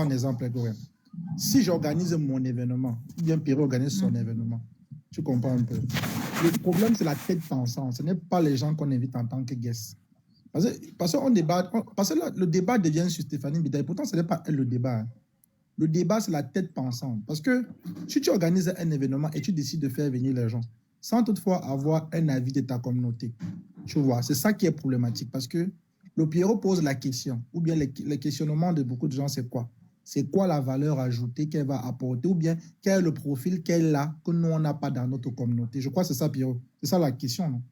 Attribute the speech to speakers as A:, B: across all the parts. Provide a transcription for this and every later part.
A: un exemple, Grégoire. Si j'organise mon événement, ou bien Pierrot organise son événement, tu comprends un peu. Le problème, c'est la tête pensante. Ce n'est pas les gens qu'on invite en tant que guests. Parce que là, le débat devient sur Stéphanie Bida. Et pourtant, ce n'est pas elle le débat. Hein. Le débat, c'est la tête pensante. Parce que si tu organises un événement et tu décides de faire venir les gens, sans toutefois avoir un avis de ta communauté, tu vois, c'est ça qui est problématique. Parce que le Pierrot pose la question, ou bien le questionnement de beaucoup de gens, c'est quoi? C'est quoi la valeur ajoutée qu'elle va apporter, ou bien quel est le profil qu'elle a que nous, on n'a pas dans notre communauté? Je crois que c'est ça, Pierrot. C'est ça la question, non?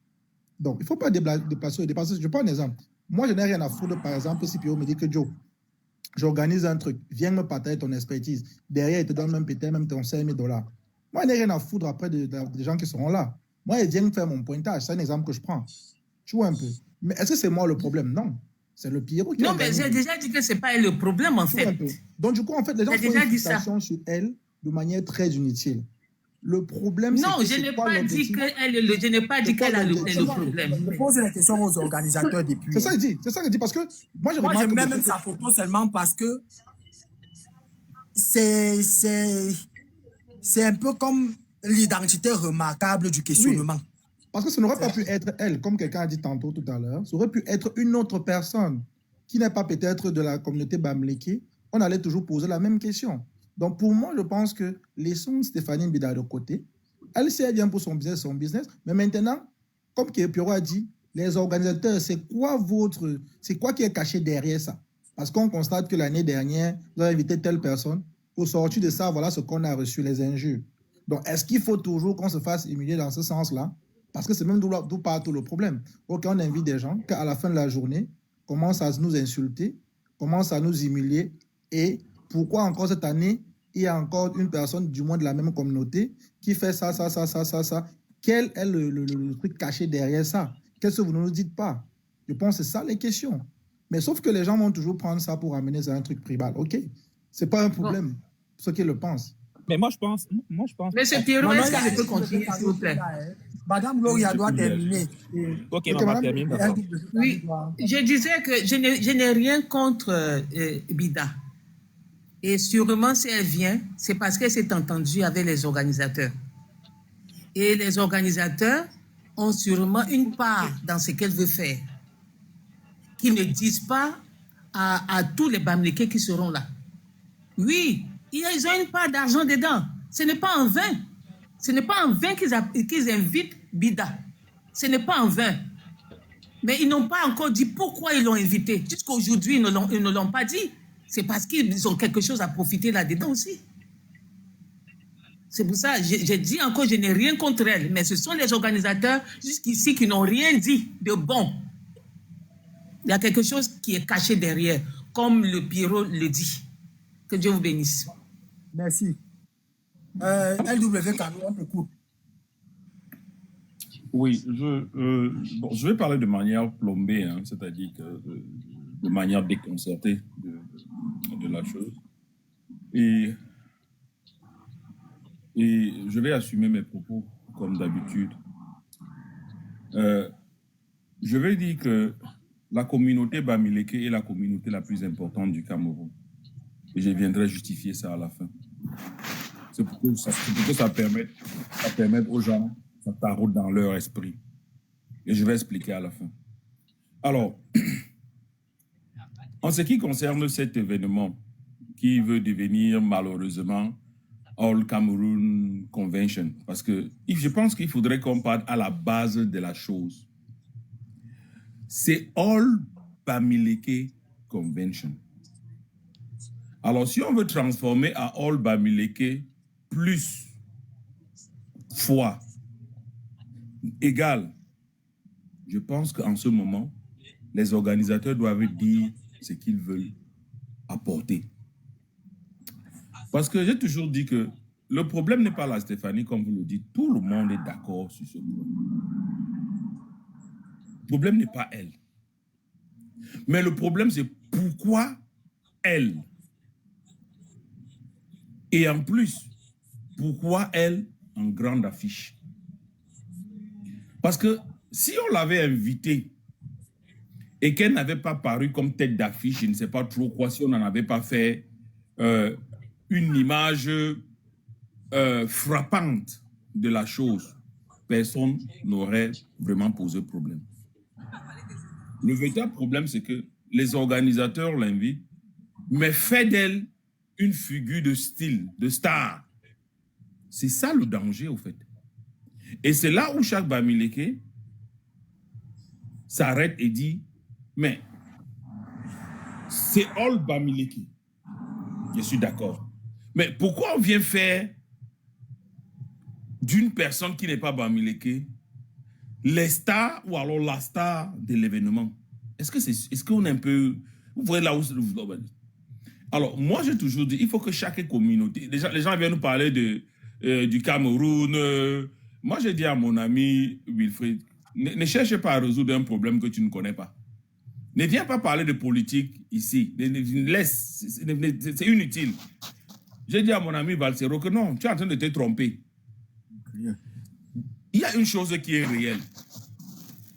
A: Donc, il ne faut pas déplacer. Je prends un exemple. Moi, je n'ai rien à foutre, par exemple, si Pierrot me dit que Joe, j'organise un truc, viens me partager ton expertise. Derrière, il te donne peut-être même ton 5 000 $. Moi, je n'ai rien à foutre après des gens qui seront là. Moi, il vient me faire mon pointage. C'est un exemple que je prends. Tu vois un peu. Mais est-ce que c'est moi le problème? Non. C'est le Pierrot qui
B: Non, mais j'ai déjà dit que ce n'est pas elle le problème, en fait.
A: Donc, du coup, en fait, les gens font une fixation sur elle de manière très inutile. Le problème, c'est que
B: je n'ai pas dit qu'elle a le problème.
C: Je pose la question aux organisateurs depuis.
A: C'est ça qu'il dit, parce que moi, je
C: mets même sa photo seulement parce que c'est un peu comme l'identité remarquable du questionnement.
A: Oui, parce que ça n'aurait pas pu être elle, comme quelqu'un a dit tantôt tout à l'heure, ça aurait pu être une autre personne qui n'est pas peut-être de la communauté Bamileke. On allait toujours poser la même question. Donc, pour moi, je pense que laissons Stéphanie Bida de côté. Elle sait bien pour son business. Mais maintenant, comme Pierrot a dit, les organisateurs, c'est quoi qui est caché derrière ça? Parce qu'on constate que l'année dernière, vous avez invité telle personne. Au sortir de ça, voilà ce qu'on a reçu, les injures. Donc, est-ce qu'il faut toujours qu'on se fasse humilier dans ce sens-là? Parce que c'est même d'où part tout le problème. Ok, on invite des gens qu'à la fin de la journée, commencent à nous insulter, commencent à nous humilier. Et pourquoi encore cette année, il y a encore une personne, du moins de la même communauté, qui fait ça. Quel est le truc caché derrière ça? Qu'est-ce que vous ne nous dites pas? Je pense que c'est ça les questions. Mais sauf que les gens vont toujours prendre ça pour amener ça à un truc tribal. OK, c'est pas un problème, ceux qui le pensent.
D: Mais moi, je pense...
B: Mais c'est Pierrot, est-ce que je peux continuer, s'il vous plaît?
C: Madame Gloria doit terminer.
D: Ok, maman, termine.
B: Oui, je disais que je n'ai rien contre Bida. Et sûrement, si elle vient, c'est parce qu'elle s'est entendue avec les organisateurs. Et les organisateurs ont sûrement une part dans ce qu'elle veut faire, qui ne disent pas à tous les Bamileke qui seront là. Oui, ils ont une part d'argent dedans. Ce n'est pas en vain. Ce n'est pas en vain qu'ils invitent Bida. Ce n'est pas en vain. Mais ils n'ont pas encore dit pourquoi ils l'ont invité. Jusqu'à aujourd'hui, ils ne l'ont pas dit. C'est parce qu'ils ont quelque chose à profiter là-dedans aussi. C'est pour ça, j'ai dit encore, je n'ai rien contre elle. Mais ce sont les organisateurs jusqu'ici qui n'ont rien dit de bon. Il y a quelque chose qui est caché derrière, comme le Pierrot le dit. Que Dieu vous bénisse.
C: Merci. LW Kano, on t'écoute.
E: Oui, je vais parler de manière plombée, hein, c'est-à-dire de manière déconcertée de la chose. Et je vais assumer mes propos comme d'habitude. Je vais dire que la communauté Bamileke est la communauté la plus importante du Cameroun. Et je viendrai justifier ça à la fin. C'est pour que ça permette aux gens, ça taraude dans leur esprit. Et je vais expliquer à la fin. Alors, en ce qui concerne cet événement qui veut devenir malheureusement All Cameroon Convention, parce que je pense qu'il faudrait qu'on parte à la base de la chose. C'est All Bamileke Convention. Alors, si on veut transformer à All Bamileke plus fois égal, je pense qu'en ce moment, les organisateurs doivent dire ce qu'ils veulent apporter. Parce que j'ai toujours dit que le problème n'est pas la Stéphanie, comme vous le dites. Tout le monde est d'accord sur ce point. Le problème n'est pas elle. Mais le problème, c'est pourquoi elle. Et en plus, pourquoi elle en grande affiche? Parce que si on l'avait invitée et qu'elle n'avait pas paru comme tête d'affiche, je ne sais pas trop quoi, si on n'en avait pas fait une image frappante de la chose, personne n'aurait vraiment posé problème. Le véritable problème, c'est que les organisateurs l'invitent, mais fait d'elle une figure de style, de star. C'est ça le danger, au fait. Et c'est là où chaque Bamileke s'arrête et dit, mais c'est all Bamileke. Je suis d'accord. Mais pourquoi on vient faire d'une personne qui n'est pas Bamileke les stars ou alors la star de l'événement? Est-ce qu'on est un peu... Vous voyez là où... Alors, moi, j'ai toujours dit, il faut que chaque communauté... Les gens viennent nous parler du Cameroun. Moi, j'ai dit à mon ami Wilfried, ne cherche pas à résoudre un problème que tu ne connais pas. Ne viens pas parler de politique ici. Laisse, c'est inutile. J'ai dit à mon ami Valsero que non, tu es en train de te tromper. Il y a une chose qui est réelle.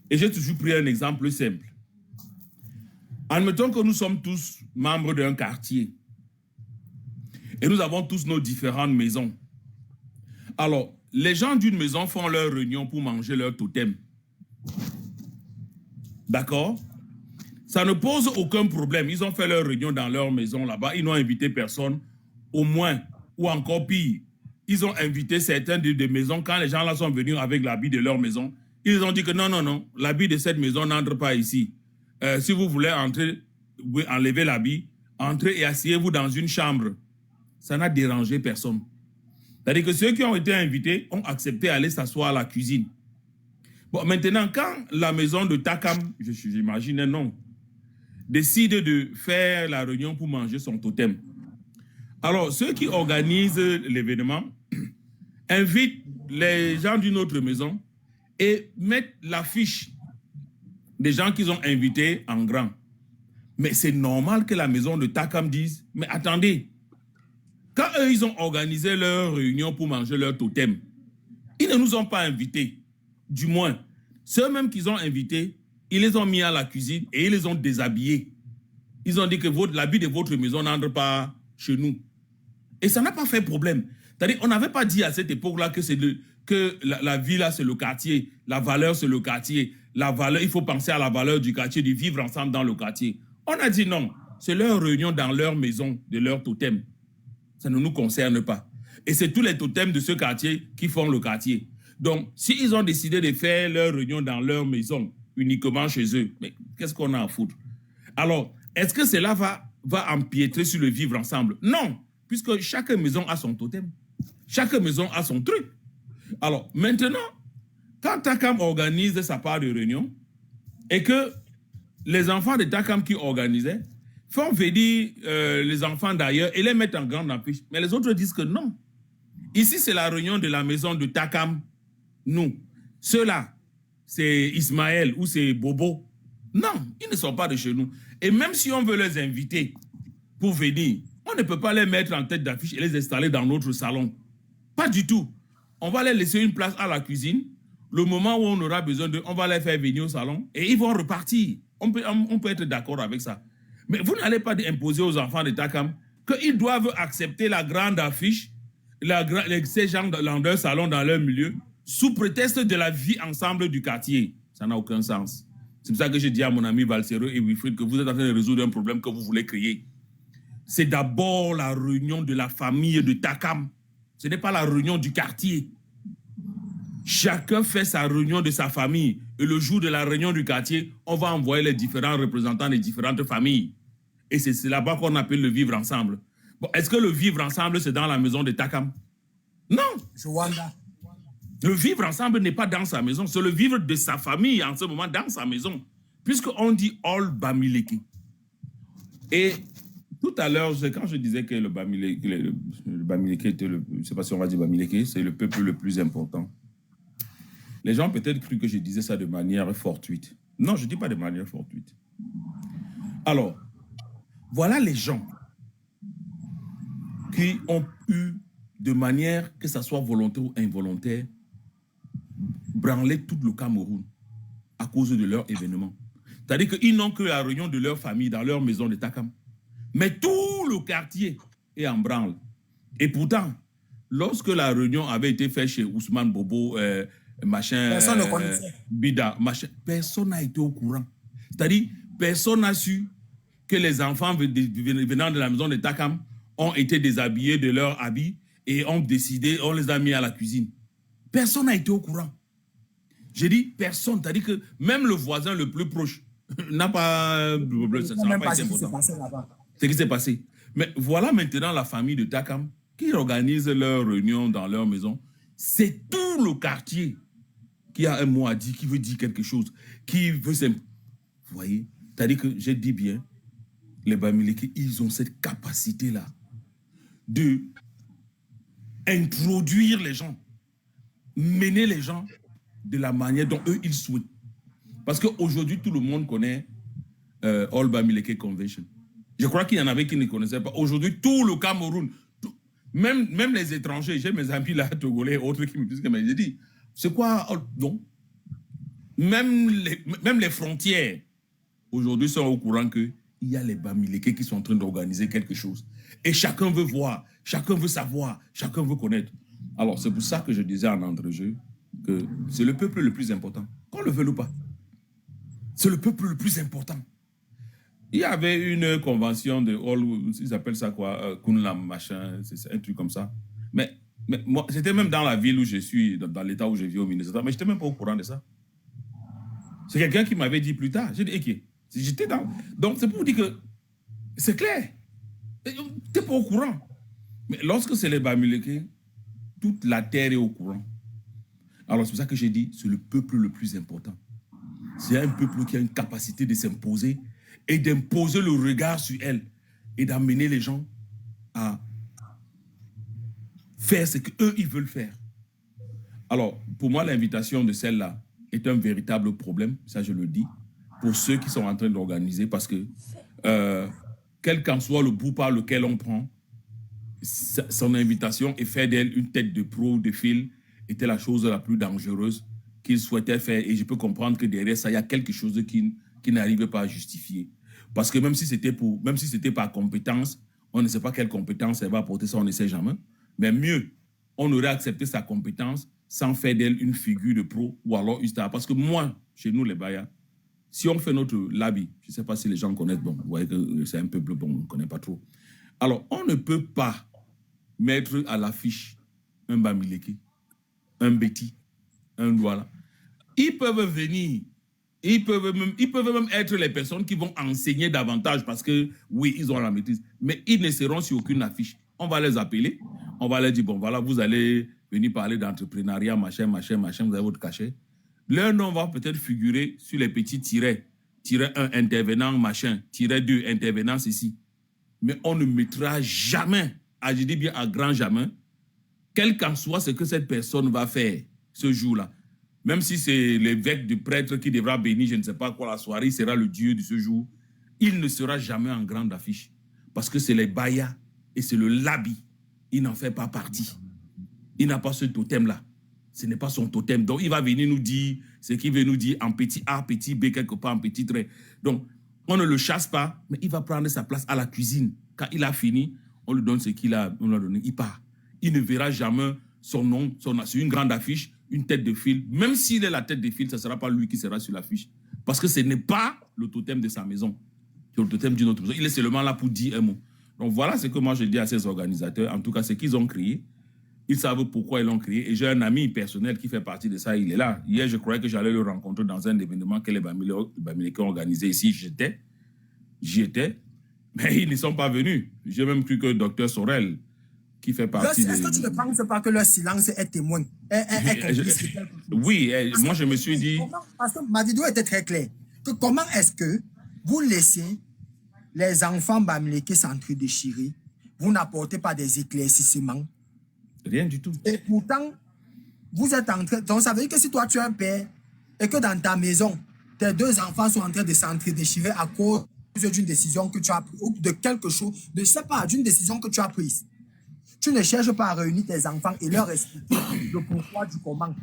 E: Et j'ai toujours pris un exemple simple. Admettons que nous sommes tous membres d'un quartier. Et nous avons tous nos différentes maisons. Alors, les gens d'une maison font leur réunion pour manger leur totem. D'accord? Ça ne pose aucun problème. Ils ont fait leur réunion dans leur maison là-bas. Ils n'ont invité personne. Au moins, ou encore pire, ils ont invité certains des maisons. Quand les gens là sont venus avec l'habit de leur maison, ils ont dit que non, non, non, l'habit de cette maison n'entre pas ici. Si vous voulez entrer, vous pouvez enlever l'habit, entrez et asseyez-vous dans une chambre. Ça n'a dérangé personne. C'est-à-dire que ceux qui ont été invités ont accepté d'aller s'asseoir à la cuisine. Bon, maintenant, quand la maison de Takam, j'imagine un nom, décide de faire la réunion pour manger son totem, alors ceux qui organisent l'événement invitent les gens d'une autre maison et mettent l'affiche des gens qu'ils ont invités en grand. Mais c'est normal que la maison de Takam dise, mais attendez, quand eux, ils ont organisé leur réunion pour manger leur totem, ils ne nous ont pas invités. Du moins, ceux-mêmes qu'ils ont invités, ils les ont mis à la cuisine et ils les ont déshabillés. Ils ont dit que l'habit de votre maison n'entre pas chez nous. Et ça n'a pas fait problème. C'est-à-dire, on n'avait pas dit à cette époque-là que la vie, là, c'est le quartier. La valeur, c'est le quartier. La valeur, il faut penser à la valeur du quartier, de vivre ensemble dans le quartier. On a dit non. C'est leur réunion dans leur maison, de leur totem. Ça ne nous concerne pas. Et c'est tous les totems de ce quartier qui font le quartier. Donc, s'ils ont décidé de faire leur réunion dans leur maison, uniquement chez eux, mais qu'est-ce qu'on a à foutre? Alors, est-ce que cela va empiétrer sur le vivre ensemble? Non, puisque chaque maison a son totem. Chaque maison a son truc. Alors, maintenant, quand Takam organise sa part de réunion et que les enfants de Takam qui organisaient font venir les enfants d'ailleurs et les mettent en grande affiche, mais les autres disent que non. Ici, c'est la réunion de la maison de Takam. Nous. Ceux-là, c'est Ismaël ou c'est Bobo. Non, ils ne sont pas de chez nous. Et même si on veut les inviter pour venir, on ne peut pas les mettre en tête d'affiche et les installer dans notre salon. Pas du tout. On va les laisser une place à la cuisine. Le moment où on aura besoin d'eux, on va les faire venir au salon et ils vont repartir. On peut être d'accord avec ça. Mais vous n'allez pas imposer aux enfants de Takam qu'ils doivent accepter la grande affiche, ces gens dans leur salon, dans leur milieu, sous prétexte de la vie ensemble du quartier. Ça n'a aucun sens. C'est pour ça que je dis à mon ami Valsero et Wilfried que vous êtes en train de résoudre un problème que vous voulez créer. C'est d'abord la réunion de la famille de Takam. Ce n'est pas la réunion du quartier. Chacun fait sa réunion de sa famille. Et le jour de la réunion du quartier, on va envoyer les différents représentants des différentes familles. Et c'est là-bas qu'on appelle le vivre ensemble. Bon, est-ce que le vivre ensemble, c'est dans la maison de Takam? Non. Le vivre ensemble n'est pas dans sa maison. C'est le vivre de sa famille en ce moment dans sa maison. Puisqu'on dit all Bamileke. Et tout à l'heure, quand je disais que le Bamileke était je ne sais pas si on va dire Bamileke, c'est le peuple le plus important. Les gens peut-être cru que je disais ça de manière fortuite. Non, je ne dis pas de manière fortuite. Alors, voilà les gens qui ont eu, de manière que ça soit volontaire ou involontaire, branlé tout le Cameroun à cause de leur événement. C'est-à-dire qu'ils n'ont que la réunion de leur famille dans leur maison de Takam. Mais tout le quartier et en branle. Et pourtant, lorsque la réunion avait été faite chez Ousmane Bobo,
C: Personne ne connaissait.
E: Bida, machin, personne n'a été au courant. C'est-à-dire, personne n'a su que les enfants venant de la maison de Takam ont été déshabillés de leurs habits et ont décidé, on les a mis à la cuisine. Personne n'a été au courant. J'ai dit personne, c'est-à-dire que même le voisin le plus proche n'a pas... Ça n'a pas été important. C'est ce qui s'est passé. Mais voilà maintenant la famille de Takam qui organise leurs réunions dans leur maison. C'est tout le quartier qui a un mot à dire, qui veut dire quelque chose, qui veut... Vous voyez? C'est-à-dire que j'ai dit bien, les Bamileke, ils ont cette capacité-là de introduire les gens, mener les gens de la manière dont eux, ils souhaitent. Parce qu'aujourd'hui, tout le monde connaît All Bamileke Convention. Je crois qu'il y en avait qui ne connaissaient pas. Aujourd'hui, tout le Cameroun, même les étrangers, j'ai mes amis là, togolais, autres qui me disent, mais j'ai dit, c'est quoi? Non. Même les frontières, aujourd'hui, sont au courant qu'il y a les Bamileke qui sont en train d'organiser quelque chose. Et chacun veut voir, chacun veut savoir, chacun veut connaître. Alors, c'est pour ça que je disais en entrejeu que c'est le peuple le plus important, qu'on le veuille ou pas. C'est le peuple le plus important. Il y avait une convention de All, ils appellent ça quoi, Kunlam, machin, c'est un truc comme ça. Mais moi, c'était même dans la ville où je suis, dans l'état où je vis au Minnesota, mais je n'étais même pas au courant de ça. C'est quelqu'un qui m'avait dit plus tard. J'ai dit, ok, j'étais dans... Donc, c'est pour vous dire que c'est clair. Tu n'es pas au courant. Mais lorsque c'est les Bamileke, toute la terre est au courant. Alors, c'est pour ça que j'ai dit, c'est le peuple le plus important. C'est un peuple qui a une capacité de s'imposer et d'imposer le regard sur elle et d'amener les gens à faire ce qu'eux, ils veulent faire. Alors, pour moi, l'invitation de celle-là est un véritable problème, ça je le dis, pour ceux qui sont en train d'organiser, parce que quel qu'en soit le bout par lequel on prend, son invitation et faire d'elle une tête de pro, de fil, était la chose la plus dangereuse qu'il souhaitait faire. Et je peux comprendre que derrière ça, il y a quelque chose qui n'arrive pas à justifier. Parce que même si c'était par compétence, on ne sait pas quelle compétence elle va apporter, ça on ne sait jamais. Mais mieux, on aurait accepté sa compétence sans faire d'elle une figure de pro ou alors une star. Parce que moi, chez nous les Baya, si on fait notre labi, je ne sais pas si les gens connaissent, bon, vous voyez que c'est un peuple, bon, on ne connaît pas trop. Alors, on ne peut pas mettre à l'affiche un Bamileke, un Betty, un Douala. Ils peuvent venir, ils peuvent même être les personnes qui vont enseigner davantage parce que, oui, ils ont la maîtrise, mais ils ne seront sur aucune affiche. On va les appeler, on va leur dire, bon, voilà, vous allez venir parler d'entrepreneuriat, machin, vous avez votre cachet. Leur nom va peut-être figurer sur les petits tirets. Tiret 1, intervenant, machin. Tiret 2, intervenant, ceci. Mais on ne mettra jamais, je dis bien à grand jamais, quel qu'en soit ce que cette personne va faire ce jour-là. Même si c'est l'évêque du prêtre qui devra bénir, je ne sais pas quoi, la soirée, il sera le Dieu de ce jour. Il ne sera jamais en grande affiche. Parce que c'est les Baya et c'est le Labi. Il n'en fait pas partie. Il n'a pas ce totem-là. Ce n'est pas son totem. Donc, il va venir nous dire ce qu'il veut nous dire en petit A, petit B, quelque part, en petit trait. Donc, on ne le chasse pas, mais il va prendre sa place à la cuisine. Quand il a fini, on lui donne ce qu'il a donné. Il part. Il ne verra jamais son nom sur une grande affiche, une tête de fil. Même s'il est la tête de fil, ce ne sera pas lui qui sera sur l'affiche. Parce que ce n'est pas le totem de sa maison. C'est le totem d'une autre maison. Il est seulement là pour dire un mot. Donc, voilà ce que moi je dis à ces organisateurs. En tout cas, ce qu'ils ont créé. Ils savent pourquoi ils l'ont créé. Et j'ai un ami personnel qui fait partie de ça. Il est là. Hier, je croyais que j'allais le rencontrer dans un événement que les Bamileke ont organisé ici. J'y étais. Mais ils ne sont pas venus. J'ai même cru que le docteur Sorel, qui fait partie
C: Est-ce que tu ne penses pas que leur silence est témoin?
E: Oui, moi je me suis dit...
C: Parce que ma vidéo était très claire. Que comment est-ce que vous laissez les enfants Bamileke s'entre-déchirer? Vous n'apportez pas des éclaircissements?
E: Rien du tout.
C: Et pourtant, vous êtes en train... Donc, ça veut dire que si toi, tu es un père et que dans ta maison, tes deux enfants sont en train de s'entre-déchirer à cause d'une décision que tu as prise ou de quelque chose, je ne sais pas, d'une décision que tu as prise. Tu ne cherches pas à réunir tes enfants et leur expliquer le pourquoi du comment.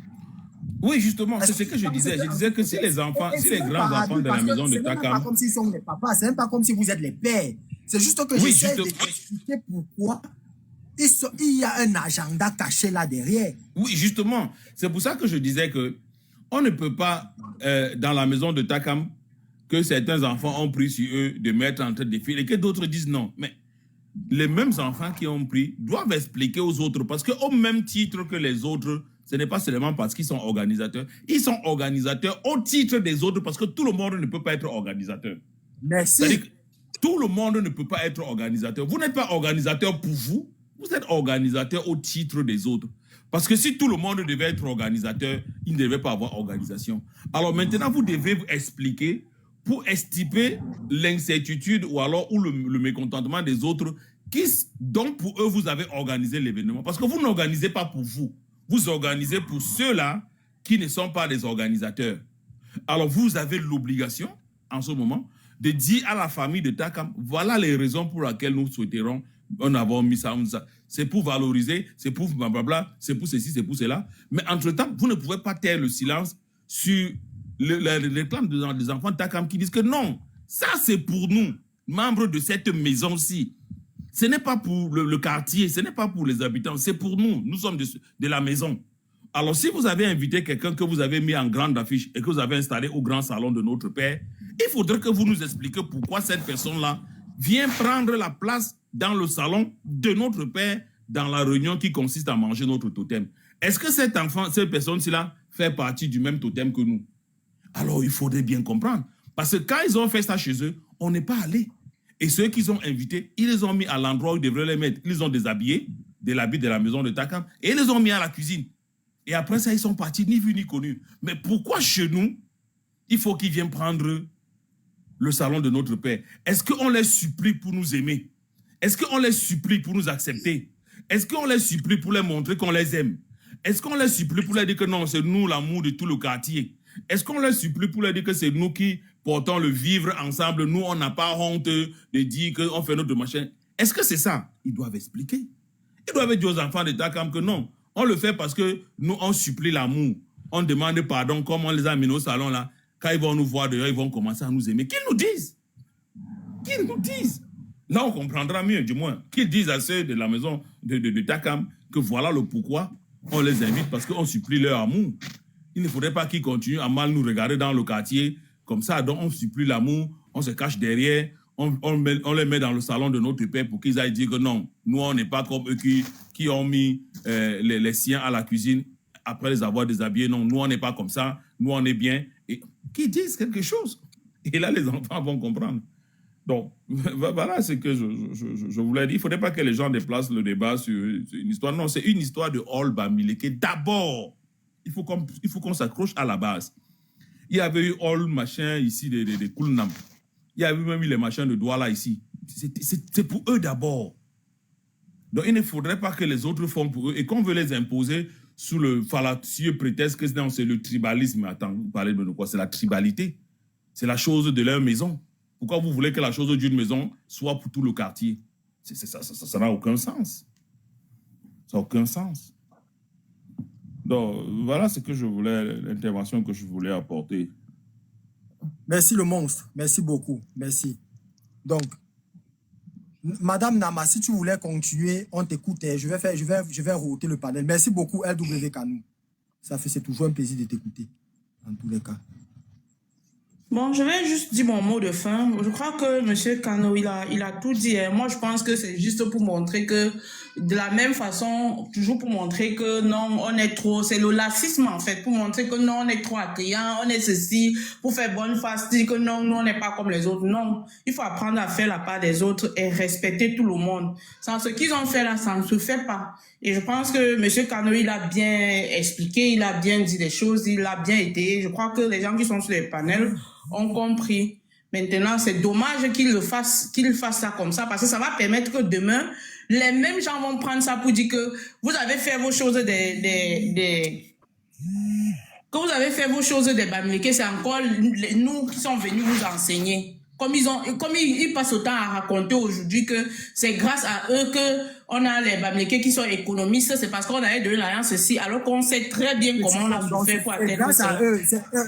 E: Oui, justement, c'est ce que je disais. Je disais que si les enfants, si les grands enfants de la maison de Takam...
C: Ce n'est pas comme s'ils sont les papas, ce n'est pas comme si vous êtes les pères. C'est juste que
E: Oui,
C: j'essaie
E: juste-
C: de t'expliquer pourquoi il y a un agenda caché là derrière.
E: Oui, justement. C'est pour ça que je disais que on ne peut pas, dans la maison de Takam, que certains enfants ont pris sur eux de mettre en train de défiler et que d'autres disent non. Mais les mêmes enfants qui ont pris doivent expliquer aux autres parce qu'au même titre que les autres, ce n'est pas seulement parce qu'ils sont organisateurs. Ils sont organisateurs au titre des autres parce que tout le monde ne peut pas être organisateur.
C: Merci.
E: C'est-à-dire que tout le monde ne peut pas être organisateur. Vous n'êtes pas organisateur pour vous, vous êtes organisateur au titre des autres. Parce que si tout le monde devait être organisateur, il ne devait pas avoir organisation. Alors maintenant, vous devez vous expliquer pour estiper l'incertitude ou alors ou le mécontentement des autres dont pour eux vous avez organisé l'événement. Parce que vous n'organisez pas pour vous. Vous organisez pour ceux-là qui ne sont pas des organisateurs. Alors vous avez l'obligation, en ce moment, de dire à la famille de Takam, voilà les raisons pour lesquelles nous souhaiterons en avoir mis ça. C'est pour valoriser, c'est pour blablabla, c'est pour ceci, c'est pour cela. Mais entre-temps, vous ne pouvez pas taire le silence sur les réclames des enfants de Takam qui disent que non, ça c'est pour nous, membres de cette maison-ci. Ce n'est pas pour le quartier, ce n'est pas pour les habitants, c'est pour nous. Nous sommes de la maison. Alors, si vous avez invité quelqu'un que vous avez mis en grande affiche et que vous avez installé au grand salon de notre père, il faudrait que vous nous expliquiez pourquoi cette personne-là vient prendre la place dans le salon de notre père dans la réunion qui consiste à manger notre totem. Est-ce que cette personne-là fait partie du même totem que nous? Alors, il faudrait bien comprendre. Parce que quand ils ont fait ça chez eux, on n'est pas allé. Et ceux qu'ils ont invités, ils les ont mis à l'endroit où ils devraient les mettre. Ils les ont déshabillés de l'habit de la maison de Takam et ils les ont mis à la cuisine. Et après ça, ils sont partis ni vus ni connus. Mais pourquoi chez nous, il faut qu'ils viennent prendre le salon de notre père? Est-ce qu'on les supplie pour nous aimer? Est-ce qu'on les supplie pour nous accepter? Est-ce qu'on les supplie pour les montrer qu'on les aime? Est-ce qu'on les supplie pour leur dire que non, c'est nous l'amour de tout le quartier? Est-ce qu'on les supplie pour leur dire que c'est nous qui portons le vivre ensemble? Nous, on n'a pas honte de dire qu'on fait notre machin. Est-ce que c'est ça? Ils doivent expliquer. Ils doivent dire aux enfants de Takam que non, on le fait parce que nous, on supplie l'amour. On demande pardon, comme on les a mis au salon là. Quand ils vont nous voir dehors, ils vont commencer à nous aimer. Qu'ils nous disent. Qu'ils nous disent. Là, on comprendra mieux, du moins. Qu'ils disent à ceux de la maison de Takam que voilà le pourquoi on les invite parce qu'on supplie leur amour. Il ne faudrait pas qu'ils continuent à mal nous regarder dans le quartier. Comme ça, donc on supplie l'amour, on se cache derrière, on les met dans le salon de notre père pour qu'ils aillent dire que non, nous, on n'est pas comme eux qui ont mis les siens à la cuisine après les avoir déshabillés. Non, nous, on n'est pas comme ça. Nous, on est bien. Et qu'ils disent quelque chose. Et là, les enfants vont comprendre. Donc, voilà ce que je voulais dire. Il ne faudrait pas que les gens déplacent le débat sur une histoire. Non, c'est une histoire de Ol Bamileke. D'abord, il faut qu'on s'accroche à la base. Il y avait eu Ol machin ici de Kulnam. Il y avait même eu les machins de Douala ici. C'est pour eux d'abord. Donc, il ne faudrait pas que les autres font pour eux et qu'on veut les imposer sous le fallacieux prétexte que c'est le tribalisme. Attends, vous parlez de quoi? C'est la tribalité. C'est la chose de leur maison. Pourquoi vous voulez que la chose d'une maison soit pour tout le quartier? Ça n'a aucun sens. Ça n'a aucun sens. Donc, voilà ce que je voulais, l'intervention que je voulais apporter.
C: Merci le monstre. Merci beaucoup. Merci. Donc, Madame Nama, si tu voulais continuer, on t'écoutait. Je vais router le panel. Merci beaucoup, LW Kanou. C'est toujours un plaisir de t'écouter, en tous les cas.
F: Bon, je vais juste dire mon mot de fin. Je crois que M. Kano, il a tout dit. Moi, je pense que c'est juste pour montrer que, de la même façon, toujours pour montrer que non, on est trop, c'est le lacisme en fait, pour montrer que non, on est trop attrayant, on est ceci, pour faire bonne face, dire que non, nous, on n'est pas comme les autres. Non, il faut apprendre à faire la part des autres et respecter tout le monde. Sans ce qu'ils ont fait là, ça ne se fait pas. Et je pense que M. Kano, il a bien expliqué, il a bien dit des choses, il a bien été. Je crois que les gens qui sont sur les panels ont compris. Maintenant, c'est dommage qu'il fasse ça comme ça, parce que ça va permettre que demain, les mêmes gens vont prendre ça pour dire que vous avez fait vos choses que vous avez fait vos choses des Bamileke, c'est encore nous qui sommes venus vous enseigner. Comme ils passent autant à raconter aujourd'hui que c'est grâce à eux qu'on a les Bamileke qui sont économistes, c'est parce qu'on a donné l'alliance ceci, alors qu'on sait très bien comment on a souffert pour atteindre ça.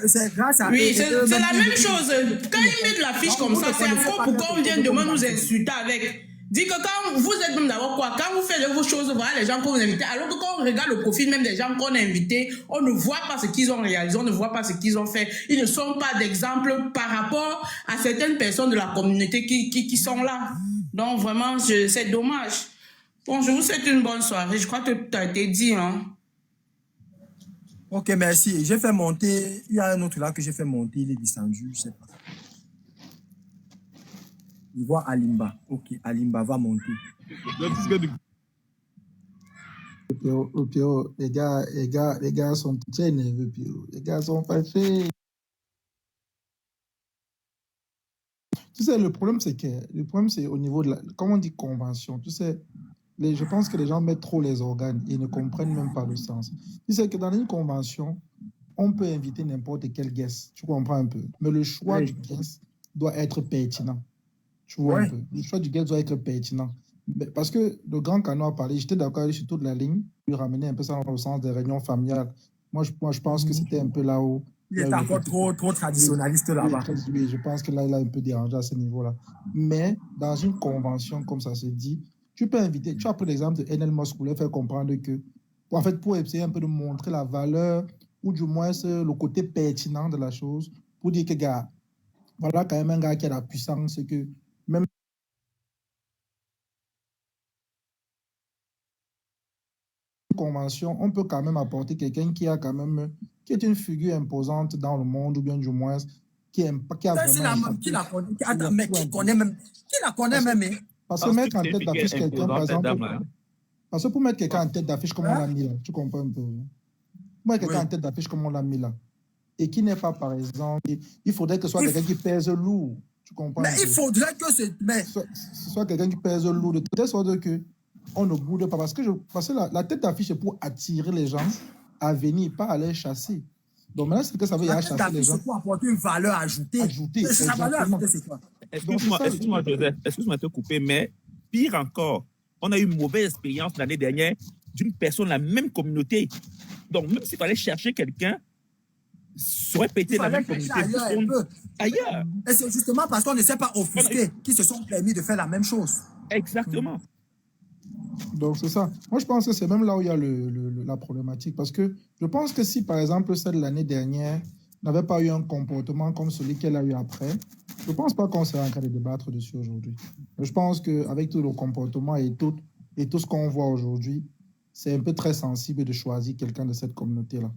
C: C'est grâce à eux.
F: Oui, c'est la même chose. Quand ils mettent l'affiche comme ça, c'est encore pour qu'on vienne demain nous insulter avec. Dis que quand vous êtes même d'abord quoi, quand vous faites vos choses, voilà les gens que vous invitez, alors que quand on regarde le profil même des gens qu'on a invités, on ne voit pas ce qu'ils ont réalisé, on ne voit pas ce qu'ils ont fait. Ils ne sont pas d'exemple par rapport à certaines personnes de la communauté qui sont là. Donc vraiment, c'est dommage. Bon, je vous souhaite une bonne soirée. Je crois que tout a été dit. Hein.
C: Ok, merci. J'ai fait monter, il y a un autre là que j'ai fait monter, il est descendu, je sais pas. Je vois Alimba. Ok, Alimba va monter.
A: Pio, les gars sont très nerveux, Pio. Les gars sont fâchés. Tu sais, le problème, c'est au niveau de la, comment on dit, convention. Tu sais, je pense que les gens mettent trop les organes. Ils ne comprennent même pas le sens. Tu sais que dans une convention, on peut inviter n'importe quel guest. Tu comprends un peu. Mais le choix du guest doit être pertinent. Tu vois un peu. Le choix du guest doit être pertinent. Mais parce que le grand Cano a parlé, j'étais d'accord sur toute la ligne, lui ramener un peu ça dans le sens des réunions familiales. Moi, je pense que c'était un peu là où...
C: Il est encore trop traditionnaliste là-bas.
A: Oui, je pense que là, il a un peu dérangé à ce niveau-là. Mais dans une convention, comme ça se dit, tu peux inviter... Tu as pris l'exemple de Enel Musk pour leur faire comprendre que, en fait, pour essayer un peu de montrer la valeur, ou du moins le côté pertinent de la chose, pour dire que, gars, voilà quand même un gars qui a la puissance, que même convention, on peut quand même apporter quelqu'un qui est une figure imposante dans le monde, ou bien du moins qui a vraiment...
C: Qui la connaît même.
A: Parce que mettre en tête d'affiche quelqu'un, par exemple, parce que pour mettre quelqu'un en tête d'affiche comme on l'a mis là, tu comprends un peu. Pour mettre quelqu'un en tête d'affiche comme on l'a mis là, et qui n'est pas, par exemple, il faudrait que ce soit quelqu'un qui pèse lourd, tu comprends.
C: Mais il faudrait que ce
A: soit quelqu'un qui pèse lourd, de telle sorte que on ne boude pas, parce que la tête d'affiche est pour attirer les gens à venir, pas à les chasser. Donc maintenant, c'est que ça veut dire chasser les gens.
C: C'est pour apporter une valeur ajoutée. Sa valeur ajoutée, c'est quoi?
D: Excuse-moi, Joseph, excuse-moi de te couper, mais pire encore, on a eu une mauvaise expérience l'année dernière d'une personne de la même communauté. Donc, même s'il fallait chercher quelqu'un, ça aurait pété la même communauté. Ailleurs.
C: Et c'est justement parce qu'on ne sait pas offusquer qu'ils se sont permis de faire la même chose.
D: Exactement.
A: Donc, c'est ça. Moi, je pense que c'est même là où il y a la problématique. Parce que je pense que si, par exemple, celle de l'année dernière n'avait pas eu un comportement comme celui qu'elle a eu après, je ne pense pas qu'on serait en train de débattre dessus aujourd'hui. Je pense qu'avec tout le comportement et tout ce qu'on voit aujourd'hui, c'est un peu très sensible de choisir quelqu'un de cette communauté-là.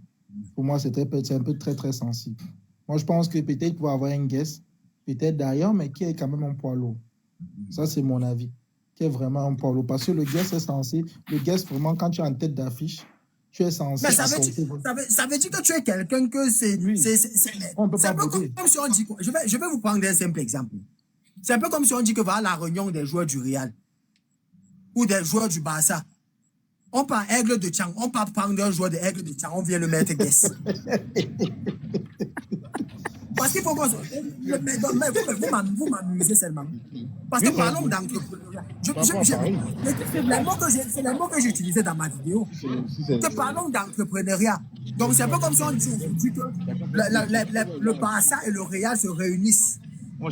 A: Pour moi, c'est un peu très, très sensible. Moi, je pense que peut-être pour avoir un guest, peut-être d'ailleurs, mais qui est quand même un poids lourd. Ça, c'est mon avis. Qui est vraiment un poids lourd. Parce que le guest est censé, vraiment, quand tu es en tête d'affiche, tu es censé...
C: Mais ça veut dire que tu es quelqu'un que c'est...
A: Oui. On peut
C: c'est
A: pas
C: un peu comme si on dit... Je vais vous prendre un simple exemple. C'est un peu comme si on dit que voilà la réunion des joueurs du Real ou des joueurs du Barça. On prend Aigle de Tchang, on part prendre un joueur de Aigle de Tchang, on vient le mettre guest. Parce qu'il faut qu'on... Vous m'amusez seulement. Parce que parlons d'entrepreneuriat. C'est les mots que j'utilisais dans ma vidéo. Que parlons d'entrepreneuriat. Donc c'est un peu comme si on dit que le Barça et le Real se réunissent. On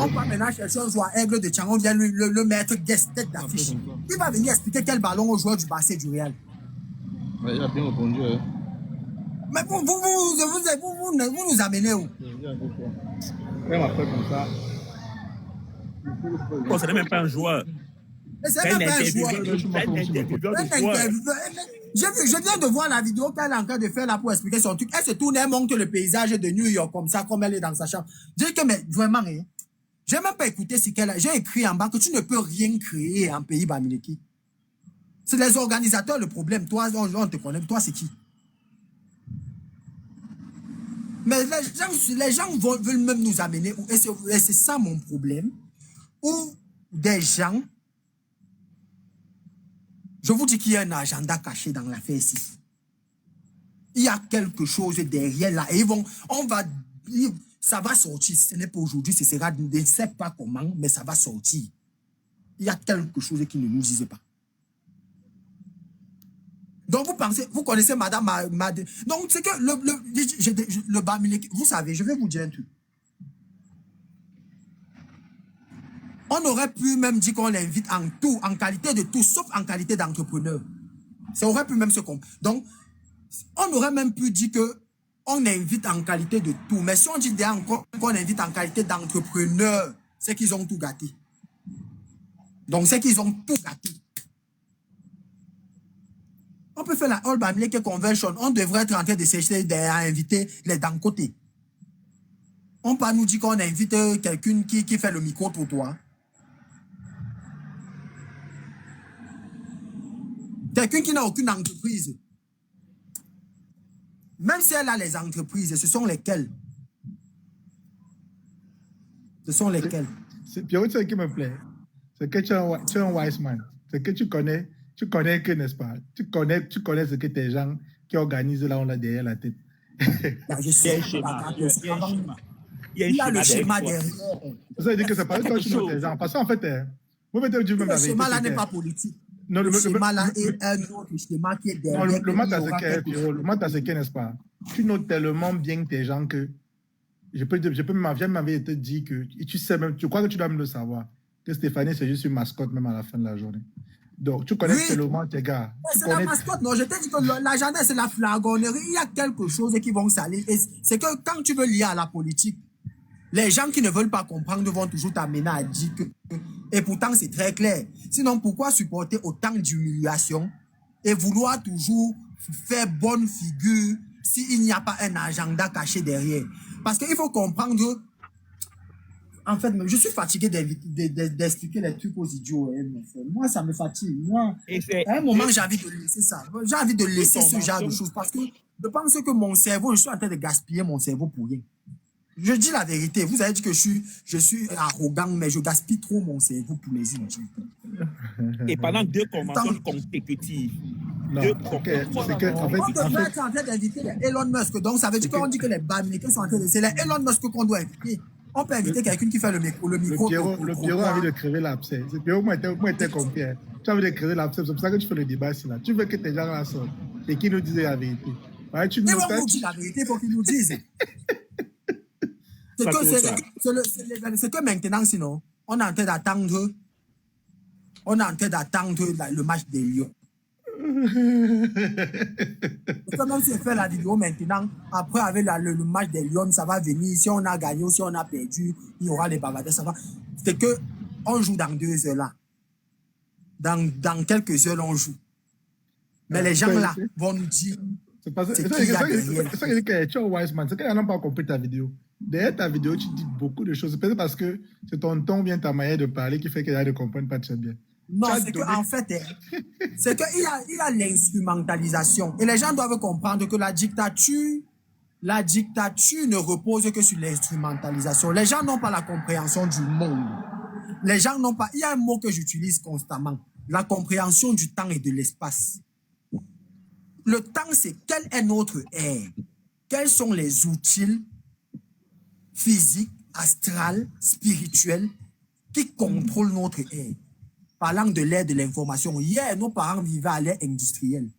C: va maintenant chercher un joueur Aigle de Tchang, on vient le mettre guest tête d'affiche. Il va venir expliquer quel ballon aux joueurs du Barça et du Real.
G: Il a bien répondu.
C: Mais vous nous amenez où?
G: Même après comme ça.
D: Ce n'est même pas un joueur.
C: C'est même pas un joueur. Je viens de voir la vidéo qu'elle est en train de faire là pour expliquer son truc. Elle se tourne, elle montre le paysage de New York comme ça, comme elle est dans sa chambre. Je dis que, mais vraiment, j'ai même pas écouté ce qu'elle a. J'ai écrit en bas que tu ne peux rien créer en pays Bamileke. C'est les organisateurs le problème. Toi, on te connaît. Toi, c'est qui? Mais les gens veulent même nous amener, et c'est ça mon problème, où des gens, je vous dis qu'il y a un agenda caché dans l'affaire ici. Il y a quelque chose derrière là, et ça va sortir. Ce n'est pas aujourd'hui, ce sera, je ne sais pas comment, mais ça va sortir. Il y a quelque chose qui ne nous disait pas. Donc, vous pensez, vous connaissez Madame Mad. Donc, c'est que le Bamileke, vous savez, je vais vous dire un truc. On aurait pu même dire qu'on l'invite en tout, en qualité de tout, sauf en qualité d'entrepreneur. Ça aurait pu même se comprendre. Donc, on aurait même pu dire qu'on invite en qualité de tout. Mais si on dit encore qu'on invite en qualité d'entrepreneur, c'est qu'ils ont tout gâté. Donc, c'est qu'ils ont tout gâté. On peut faire la All Bamileke Convention. On devrait être en train de chercher à inviter les d'un côté. On peut nous dire qu'on invite quelqu'un qui fait le micro-trottoir. Quelqu'un qui n'a aucune entreprise. Même si elle a les entreprises, ce sont lesquelles? Ce sont lesquelles?
A: Pierrot, ce qui me plaît, c'est que tu es un wise man. C'est que tu connais que, n'est-ce pas? Tu connais ce que tes gens qui organisent là, on a derrière la tête.
C: Je sais, il y a le schéma derrière.
A: Ça veut dire que c'est pas toi qui connais tes gens. Parce qu'en fait, vous mettez du même
C: le schéma là n'est pas politique.
A: Non,
C: le schéma là est un autre schéma qui est derrière.
A: Non, le mat c'est n'est-ce pas? Tu notes tellement bien tes gens que je peux même te dire que tu sais même, tu crois que tu dois même le savoir, que Stéphanie c'est juste une mascotte même à la fin de la journée. Donc tu connais tellement tes gars.
C: C'est la mascotte, non, je t'ai dit que l'agenda c'est la flagonnerie, il y a quelque chose qui vont salir. C'est que quand tu veux lier à la politique, les gens qui ne veulent pas comprendre vont toujours t'amener à dire que... Et pourtant, c'est très clair. Sinon, pourquoi supporter autant d'humiliation et vouloir toujours faire bonne figure s'il n'y a pas un agenda caché derrière? Parce qu'il faut comprendre... En fait, je suis fatigué d'expliquer les trucs aux idiots. Moi, ça me fatigue. Moi, à un moment, j'ai envie de laisser ça. J'ai envie de laisser ce genre de choses parce que je pense que mon cerveau, je suis en train de gaspiller mon cerveau pour rien. Je dis la vérité. Vous avez dit que je suis arrogant, mais je gaspille trop mon cerveau pour les idiots.
D: Et pendant 2 conventions consécutives.
A: Non, c'est que, en fait,
C: on devrait être en train d'inviter les Elon Musk. Donc, ça veut dire qu'on dit que les Bamileke sont en train de... C'est les Elon Musk qu'on doit inviter. On peut inviter quelqu'un qui fait le micro. Le
A: Pierrot a envie de crever l'abcès. C'est Pierrot, moi, j'étais compris. Tu as envie de crever l'abcès. C'est pour ça que tu fais le débat ici. Là. Tu veux que tes gens là sortent et qu'ils nous disent la vérité. Ouais,
C: ils vont nous dire la vérité pour qu'ils nous disent. C'est que maintenant, sinon, on est en train d'attendre le match des Lions. Même si on fait la vidéo maintenant, après avec le match des Lions, ça va venir. Si on a gagné ou si on a perdu, il y aura les bavardages. Ça va. C'est que on joue dans 2 heures là. Dans quelques heures, on joue. Mais les gens là vont nous dire.
A: C'est ça que tu es wise man. C'est qu'ils n'ont pas compris ta vidéo. Derrière ta vidéo, tu dis beaucoup de choses. C'est peut-être parce que c'est ton ton, bien ta manière de parler qui fait qu'ils ne comprennent pas très bien.
C: Non, c'est qu'en fait, c'est qu'il y a l'instrumentalisation. Et les gens doivent comprendre que la dictature ne repose que sur l'instrumentalisation. Les gens n'ont pas la compréhension du monde. Les gens n'ont pas... Il y a un mot que j'utilise constamment. La compréhension du temps et de l'espace. Le temps, c'est quel est notre air? Quels sont les outils physiques, astrales, spirituels qui contrôlent notre air? Parlant de l'ère de l'information, hier, nos parents vivaient à l'ère industrielle.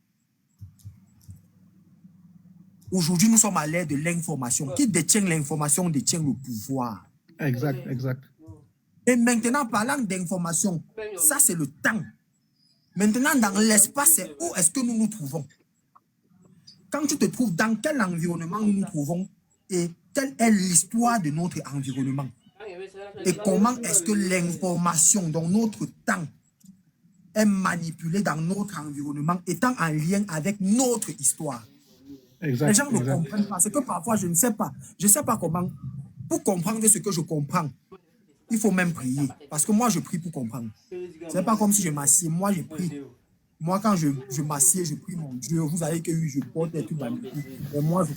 C: Aujourd'hui, nous sommes à l'ère de l'information. Qui détient l'information détient le pouvoir.
A: Exact.
C: Et maintenant, parlant d'information, ça c'est le temps. Maintenant, dans l'espace, c'est où est-ce que nous nous trouvons? Quand tu te trouves, dans quel environnement nous nous trouvons et quelle est l'histoire de notre environnement? Et comment est-ce que l'information, dans notre temps, est manipulée dans notre environnement, étant en lien avec notre histoire? Les gens ne comprennent pas. C'est que parfois, je ne sais pas. Je ne sais pas comment. Pour comprendre ce que je comprends, il faut même prier. Parce que moi, je prie pour comprendre. Ce n'est pas comme si je m'assieds. Moi, je prie. Moi, quand je m'assieds, je prie mon Dieu. Vous savez que oui, je porte des trucs dans le cou. Et moi, je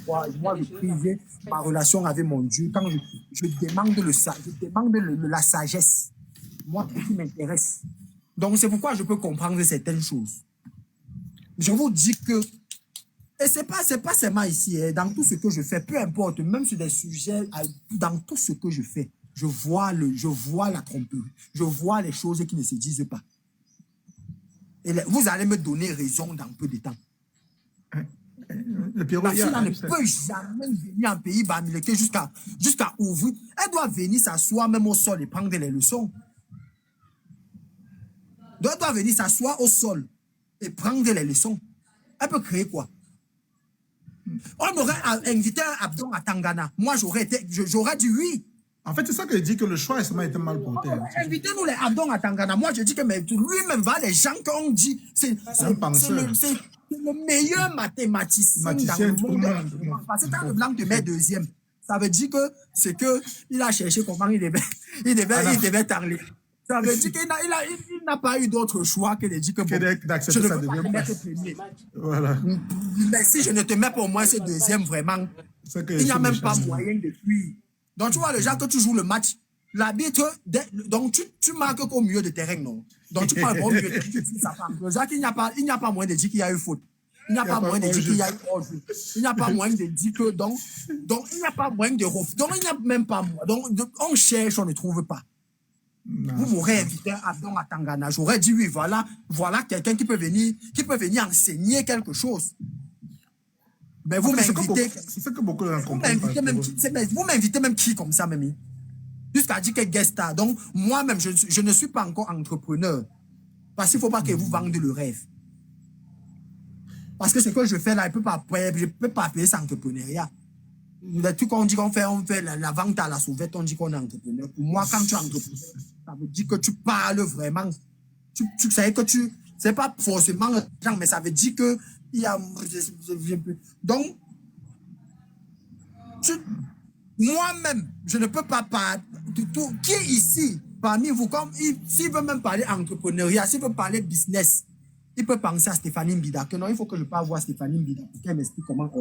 C: prie, j'ai ma relation avec mon Dieu. Quand je demande la sagesse. Moi, ce qui m'intéresse. Donc, c'est pourquoi je peux comprendre certaines choses. Je vous dis que Et c'est pas seulement ici, hein, dans tout ce que je fais, peu importe, même sur des sujets, dans tout ce que je fais, je vois la tromperie, je vois les choses qui ne se disent pas. Et vous allez me donner raison dans peu de temps. La fille ne peut jamais venir en pays bamileke jusqu'à ouvrir. Elle doit venir s'asseoir même au sol et prendre les leçons. Elle doit venir s'asseoir au sol et prendre les leçons. Elle peut créer quoi? On aurait invité un Abdon à Tangana. Moi, j'aurais dit oui.
A: En fait, c'est ça que je dis que le choix a été mal porté.
C: Invitez-nous les Abdon à Tangana. Moi, je dis que lui-même va les gens qu'on dit. C'est le meilleur mathématicien dans le monde. Parce que quand le blanc te met deuxième, ça veut dire que c'est qu'il a cherché comment il devait parler. Ça veut dire qu'il n'a pas eu d'autre choix que de dire que
A: d'accepter sa deuxième place. Voilà.
C: Mais si je ne te mets pas au moins ce deuxième, vraiment, il n'y a même pas moyen de fuir. Donc, tu vois, le genre que tu joues le match, l'arbitre, donc tu marques qu'au milieu de terrain, non? Donc, tu parles au milieu de terrain. Le genre qu'il n'y a pas moyen de dire qu'il y a eu faute. Il n'y a pas moyen de dire qu'il y a eu hors-jeu. Il n'y a pas moyen de dire que, donc, il n'y a pas moyen de ref. Donc, il n'y a même pas moyen. Donc, on cherche, on ne trouve pas. Non, vous m'aurez invité à Tangana. J'aurais dit oui, voilà quelqu'un qui peut venir enseigner quelque chose. Mais vous m'invitez.
A: C'est ce que beaucoup de gens comprennent.
C: Vous m'invitez même qui comme ça, même? Jusqu'à dire que guest star. Donc, moi-même, je ne suis pas encore entrepreneur. Parce qu'il ne faut pas que vous vendez le rêve. Parce que ce que je fais là, je ne peux pas payer cet entrepreneuriat. Les trucs qu'on dit qu'on fait la vente à la sauvette, on dit qu'on est entrepreneur. Pour moi, quand tu es entrepreneur, ça veut dire que tu parles vraiment. Tu sais que c'est pas forcément l'argent, mais ça veut dire que il y a. Donc, moi-même, je ne peux pas parler. Qui est ici, parmi vous, comme s'il veut même parler entrepreneuriat, s'il veut parler business, il peut penser à Stéphanie Mbida. Que non, il faut que je parle voir Stéphanie Mbida pour qu'elle m'explique comment.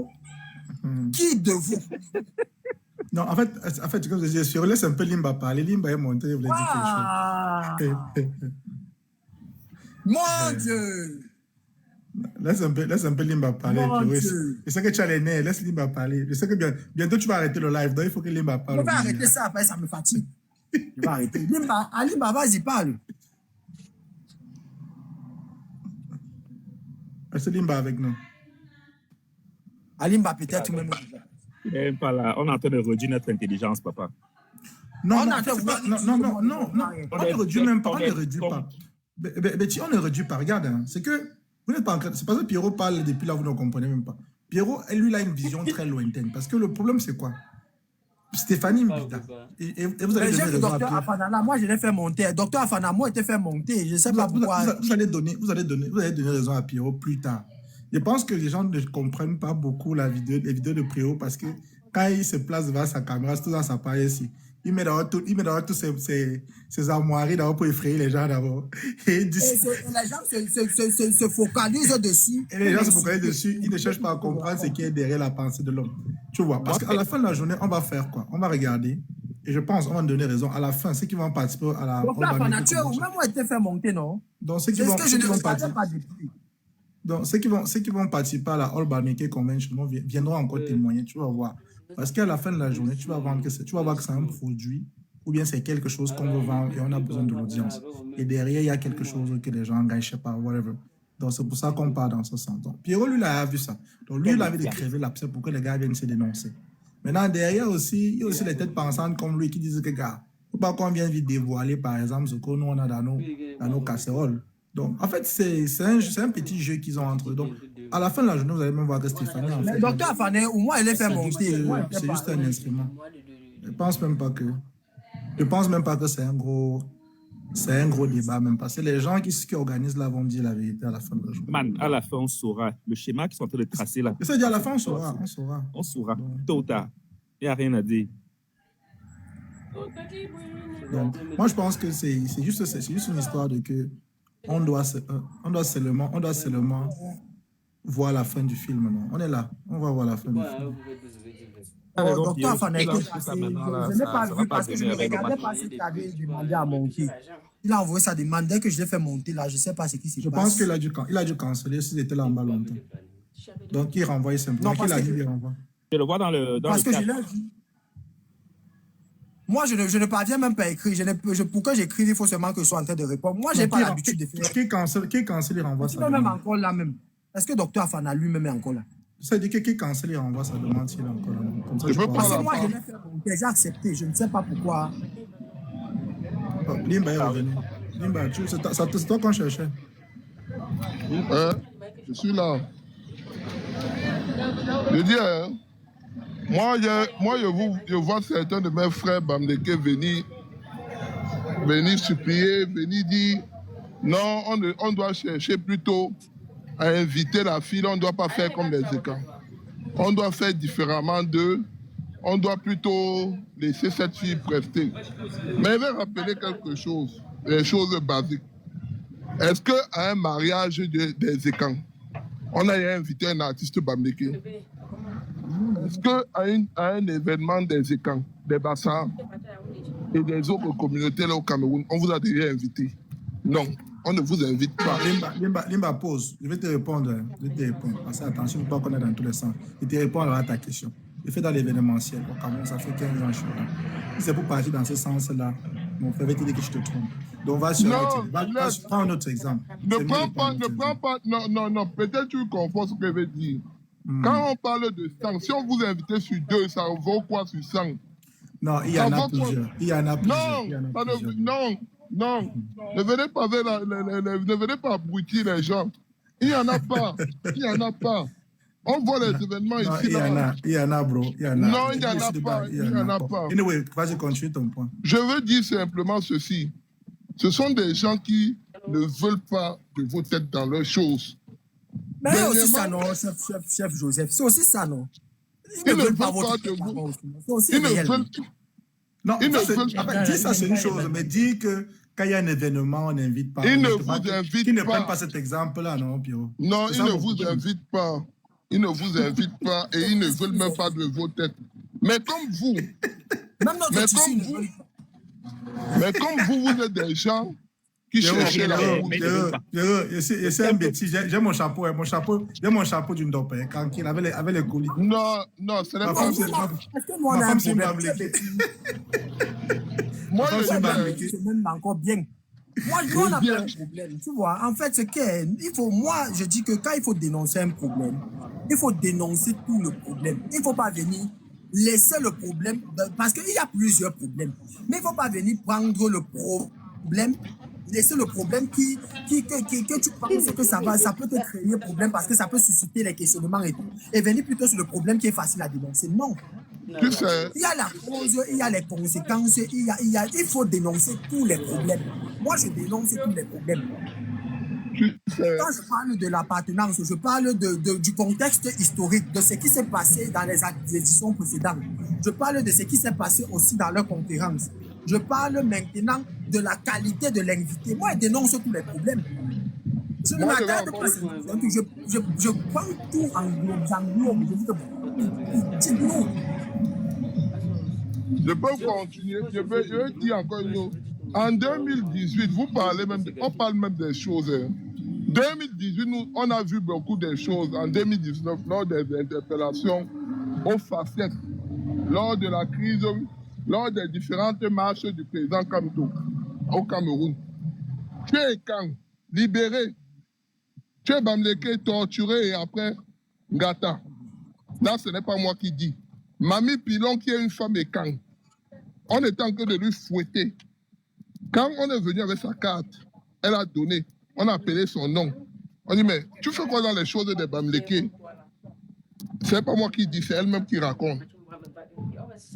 C: Qui de vous?
A: Non, en fait, comme je disais, je laisse un peu Limba parler. Limba est monté, il voulait dire quelque chose.
C: Mon Dieu!
A: Laisse un peu Limba parler. Je sais que tu as les nez, laisse Limba parler. Je sais que bientôt tu vas arrêter le live, donc il faut que Limba parle.
C: Je vais arrêter ça, après ça me fatigue. Je vais arrêter. Limba, vas-y, parle.
A: Est-ce que Limba avec nous?
C: Alimba peut-être même.
D: Il n'est pas là. On est en train de réduire notre intelligence, papa.
A: Non, on ne réduit même pas. On ne réduit pas. Betty, on ne réduit pas. Regarde, hein, c'est que vous n'êtes pas en train. C'est parce que Pierrot parle depuis là, vous ne comprenez même pas. Pierrot, lui, il a une vision très lointaine. Parce que le problème, c'est quoi? Stéphanie Mbida. Et vous allez donner raison à Pierrot.
C: Afana, moi, je l'ai fait monter. Docteur Afana, moi, il fait monter. Je ne sais pas pourquoi.
A: Vous allez donner raison à Pierrot plus tard. Je pense que les gens ne comprennent pas beaucoup les vidéos de Pierrot parce que quand il se place devant sa caméra, c'est tout dans sa paille ici. Il met d'abord tous ses armoiries d'abord pour effrayer les gens d'abord. Et les
C: gens se focalisent dessus.
A: Et les gens se focalisent dessus. Ils ne cherchent pas à comprendre ce qui est derrière la pensée de l'homme. Tu vois, parce qu'à la fin de la journée, on va faire quoi? On va regarder. Et je pense qu'on va donner raison. À la fin, ceux qui vont participer à la...
C: Donc là, tu as même été fait monter, non?
A: Donc, ceux qui vont participer à la All Bamileke Convention viendront encore témoigner, tu vas voir. Parce qu'à la fin de la journée, tu vas voir que c'est un produit ou bien c'est quelque chose qu'on veut vendre et on a besoin de l'audience. Et derrière, il y a quelque chose que les gens engagent, je sais pas, whatever. Donc, c'est pour ça qu'on part dans ce sens. Donc, Pierrot, lui, il a vu ça. Donc, lui, il avait crever l'abcès pour que les gars viennent se dénoncer. Maintenant, derrière aussi, il y a aussi les têtes pensantes comme lui qui disent que, gars, il ne faut pas qu'on vienne vite dévoiler, par exemple, ce que nous, on a dans nos casseroles. Donc, en fait, c'est un petit jeu qu'ils ont entre eux. Donc, à la fin de la journée, vous allez même voir que Stéphanie, en fait...
C: Docteur Afané, au moins, elle est fait monter.
A: C'est juste un instrument. Je pense même pas que c'est un gros débat, même pas. C'est les gens qui organisent là vont dire la vérité à la fin de la journée.
D: Man, à la fin, on saura. Le schéma qu'ils sont en train de tracer là.
A: C'est-à-dire, à la fin, on saura.
D: On saura. Tôt ou tard. Il n'y a rien à dire.
A: Donc, moi, je pense que c'est juste une histoire de que on doit seulement voir la fin du film. Non? On est là. On va voir la fin du film.
C: Docteur Afané, je n'ai pas vu parce que je ne regardais pas ce qu'il avait demandé à monter. Il a envoyé sa demande. Dès que je l'ai fait monter là, je ne sais pas ce qui s'est passé.
A: Je pense qu'il a dû canceller s'il était là en bas longtemps. Donc, il renvoie simplement. Qui l'a dit, il renvoie.
D: Je le vois dans le
C: Parce que
D: chat.
C: je l'ai vu. Moi, je ne parviens même pas à écrire. Pour que j'écrive, il faut seulement que je sois en train de répondre. Moi, je n'ai pas l'habitude de faire.
A: Qui cancelle, il renvoie
C: Tu
A: sa
C: es même
A: demande.
C: encore là même. Est-ce que Dr Afana lui-même est encore là?
A: Ça dit que qui cancelle, il renvoie sa demande s'il est encore là. Comme ça,
E: Je
A: tu
E: peux
A: pourras-
C: Parce
E: pas
C: que moi,
E: la
C: je l'ai fait mon j'ai accepté. Je ne sais pas pourquoi.
A: Oh, Limba est revenu. Limba, c'est toi qu'on cherchait.
H: Hein? Je suis là. Je dis, hein, je vois certains de mes frères Bamdeke venir supplier, venir dire, non, on doit chercher plutôt à inviter la fille, on ne doit pas faire comme les écans. On doit faire différemment d'eux, on doit plutôt laisser cette fille prester. Mais je vais rappeler quelque chose, des choses basiques. Est-ce qu'à un mariage des écans, on a invité un artiste Bamdeke? Est-ce qu'à un événement des écans, des bassins et des autres communautés là au Cameroun, on vous a déjà invité? Non, on ne vous invite pas.
A: Limba, pause. Je vais te répondre. Parce que attention, il ne faut pas qu'on est dans tous les sens. Je te réponds à ta question. Je fais dans l'événementiel au Cameroun, ça fait 15 ans que je suis là. Si c'est pour partir dans ce sens-là, mon frère va te dire que je te trompe. Donc, va sur prends un autre exemple.
H: Ne prends pas. Non. Peut-être tu confonds ce que je veux dire. Quand on parle de sang, si on vous invite sur 2, ça vaut quoi sur 100?
A: Non, il y en a plusieurs.
H: Non. Ne venez pas ne venez pas abrutir les gens. Il n'y en a pas. On voit les événements ici.
A: Il y en a, bro.
H: Non, il n'y en a pas.
A: Anyway, vas-y, continue ton point.
H: Je veux dire simplement ceci. Ce sont des gens qui ne veulent pas de vos têtes dans leurs choses.
C: Mais c'est aussi ça, non, chef Joseph. C'est aussi ça, non? Ils ne veulent pas de vous. C'est aussi réel.
A: Non, dire ça, c'est une chose, mais dire que quand il y a un événement, on n'invite pas.
H: Ils ne vous invitent pas.
A: Qui ne prennent pas cet exemple-là, non, Pierrot?
H: Non, ils ne vous invitent pas. Ils ne vous invitent pas et ils ne veulent même pas de vos têtes. Mais comme vous, vous êtes des gens qui cherchent la route.
A: Je sais un bêtise. J'ai mon chapeau. J'ai mon chapeau d'une dope, tranquille, avec les colis.
H: Non, ce n'est pas vrai.
C: Ma femme, c'est un problème.
H: Moi,
C: je suis même encore bien. Moi, on a pas un problème. Tu vois, en fait, moi, je dis que quand il faut dénoncer un problème, il faut dénoncer tout le problème. Il ne faut pas venir laisser le problème, parce qu'il y a plusieurs problèmes. Mais il ne faut pas venir prendre le problème, laisser le problème que tu penses que ça peut te créer un problème parce que ça peut susciter les questionnements et tout. Et venir plutôt sur le problème qui est facile à dénoncer. Non.
H: Tu sais.
C: Il y a la cause, il y a les conséquences, il faut dénoncer tous les problèmes. Moi, je dénonce tous les problèmes. Quand je parle de l'appartenance, je parle du contexte historique, de ce qui s'est passé dans les éditions précédentes. Je parle de ce qui s'est passé aussi dans leurs conférences. Je parle maintenant de la qualité de l'invité. Moi, je dénonce tous les problèmes. Je ne m'attends pas. Je prends tout en globe. Je dis non.
H: Je peux continuer. Je veux dire encore une chose. En 2018, on parle même des choses. En 2018, on a vu beaucoup de choses. En 2019, lors des interpellations aux facettes, lors de la crise, lors des différentes marches du président Kamto au Cameroun. Tu es quand libéré. Tu es Bamdeke torturé et après Ngata. Là, ce n'est pas moi qui dis. Mamie Pilon, qui est une femme écan, on était en train de lui fouetter. Quand on est venu avec sa carte, elle a donné, on a appelé son nom. On dit, mais tu fais quoi dans les choses de Bamdeke? C'est pas moi qui dis, c'est elle-même qui raconte.